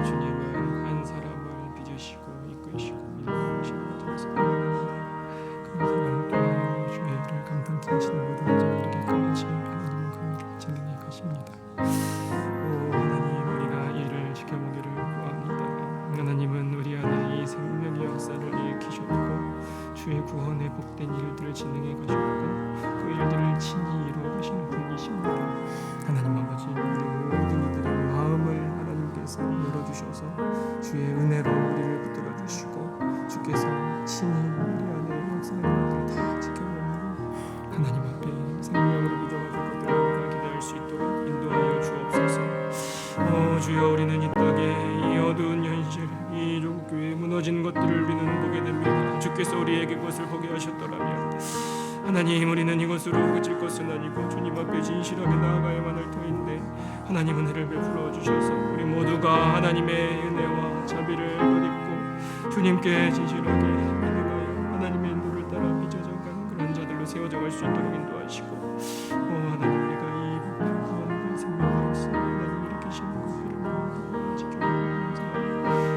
주님은 한 사람을 빚으시고 이끄시고 인도하시는 것을 그 사람도 주의 일을 감당케 하시는 모든 자들에게까지 하나님은 그 일을 진행해 가십니다. 하나님 우리가 이 일을 지켜보기를 구합니다. 하나님은 우리 안에 이 생명의 역사를 일으키셨고 주의 구원의 복된 일들을 진행해 가셨고 그 일들을 친히 이루어 가시는 분이십니다. 하나님 아버지 모든 이들의 마음을 하나님께서 열어주셔서 주의 은혜로 우리를 붙들어 주시고 주께서 친히 우리 안에 역사하는 것들을 다 지켜보므로 하나님 앞에 생명으로 믿어가지고 그들을 나아가게 할 수 있도록 인도하여 주옵소서. 주여 우리는 이 땅에 이 어두운 현실 이 조국교회에 무너진 것들을 우리는 보게 됩니다. 주께서 우리에게 그것을 보게 하셨더라면 하나님 우리는 이것으로 그칠 것은 아니고 주님 앞에 진실하게 나아가야만 할 터인데 하나님 은혜를 베풀어 주셔서 우리 모두가 하나님의 은혜와 자비를 덧입고 주님께 진실하게 인행하여 하나님의 인도를 따라 빚어져가는 그런 자들로 세워져 갈 수 있도록 인도하시고 하나님 우리가 이 복된 구원과 생명으로서 하나님 일으키시는 것들을 지켜보면서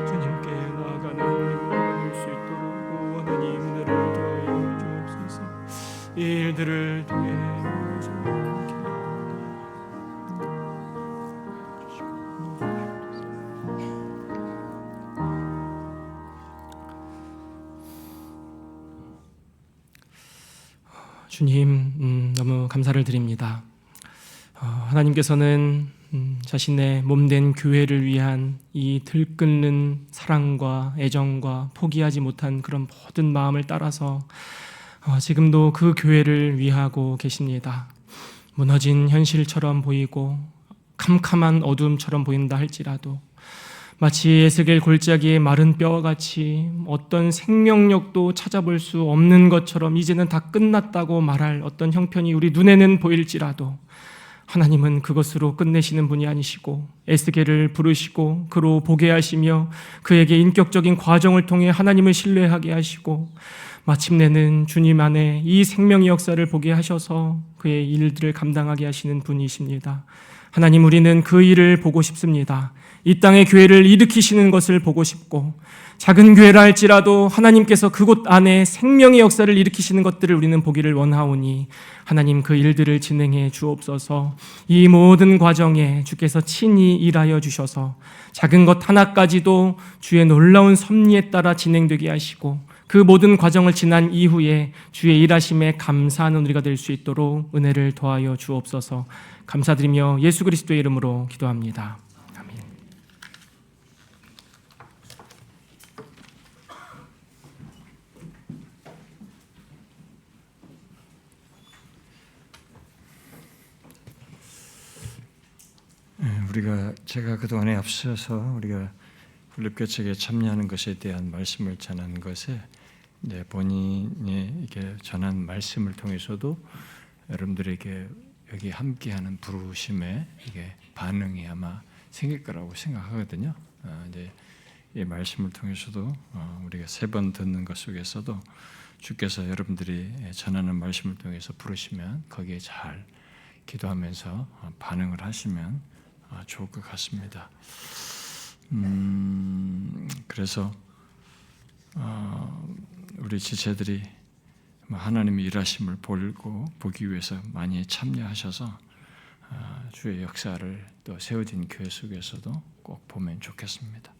주님께 나아가는 우리 모두가 될 수 있도록 하나님 은혜를 더하여 주옵소서. 이 일들을 통해 주님 너무 감사를 드립니다. 하나님께서는 자신의 몸된 교회를 위한 이 들끓는 사랑과 애정과 포기하지 못한 그런 모든 마음을 따라서 지금도 그 교회를 위하고 계십니다. 무너진 현실처럼 보이고 캄캄한 어둠처럼 보인다 할지라도 마치 에스겔 골짜기의 마른 뼈와 같이 어떤 생명력도 찾아볼 수 없는 것처럼 이제는 다 끝났다고 말할 어떤 형편이 우리 눈에는 보일지라도 하나님은 그것으로 끝내시는 분이 아니시고 에스겔을 부르시고 그로 보게 하시며 그에게 인격적인 과정을 통해 하나님을 신뢰하게 하시고 마침내는 주님 안에 이 생명의 역사를 보게 하셔서 그의 일들을 감당하게 하시는 분이십니다. 하나님 우리는 그 일을 보고 싶습니다. 이 땅의 교회를 일으키시는 것을 보고 싶고 작은 교회라 할지라도 하나님께서 그곳 안에 생명의 역사를 일으키시는 것들을 우리는 보기를 원하오니 하나님 그 일들을 진행해 주옵소서. 이 모든 과정에 주께서 친히 일하여 주셔서 작은 것 하나까지도 주의 놀라운 섭리에 따라 진행되게 하시고 그 모든 과정을 지난 이후에 주의 일하심에 감사하는 우리가 될 수 있도록 은혜를 더하여 주옵소서. 감사드리며 예수 그리스도의 이름으로 기도합니다. 아멘. 제가 그동안에 앞서서 우리가 분립개척에 참여하는 것에 대한 말씀을 전한 것에 본인이 이렇게 전한 말씀을 통해서도 여러분들에게 여기 함께하는 부르심에 이게 반응이 아마 생길 거라고 생각하거든요. 이제 이 말씀을 통해서도 우리가 3번 듣는 것 속에서도 주께서 여러분들이 전하는 말씀을 통해서 부르시면 거기에 잘 기도하면서 반응을 하시면 좋을 것 같습니다. 그래서 우리 지체들이 하나님의 일하심을 보기 위해서 많이 참여하셔서 주의 역사를 또 세워진 교회 속에서도 꼭 보면 좋겠습니다.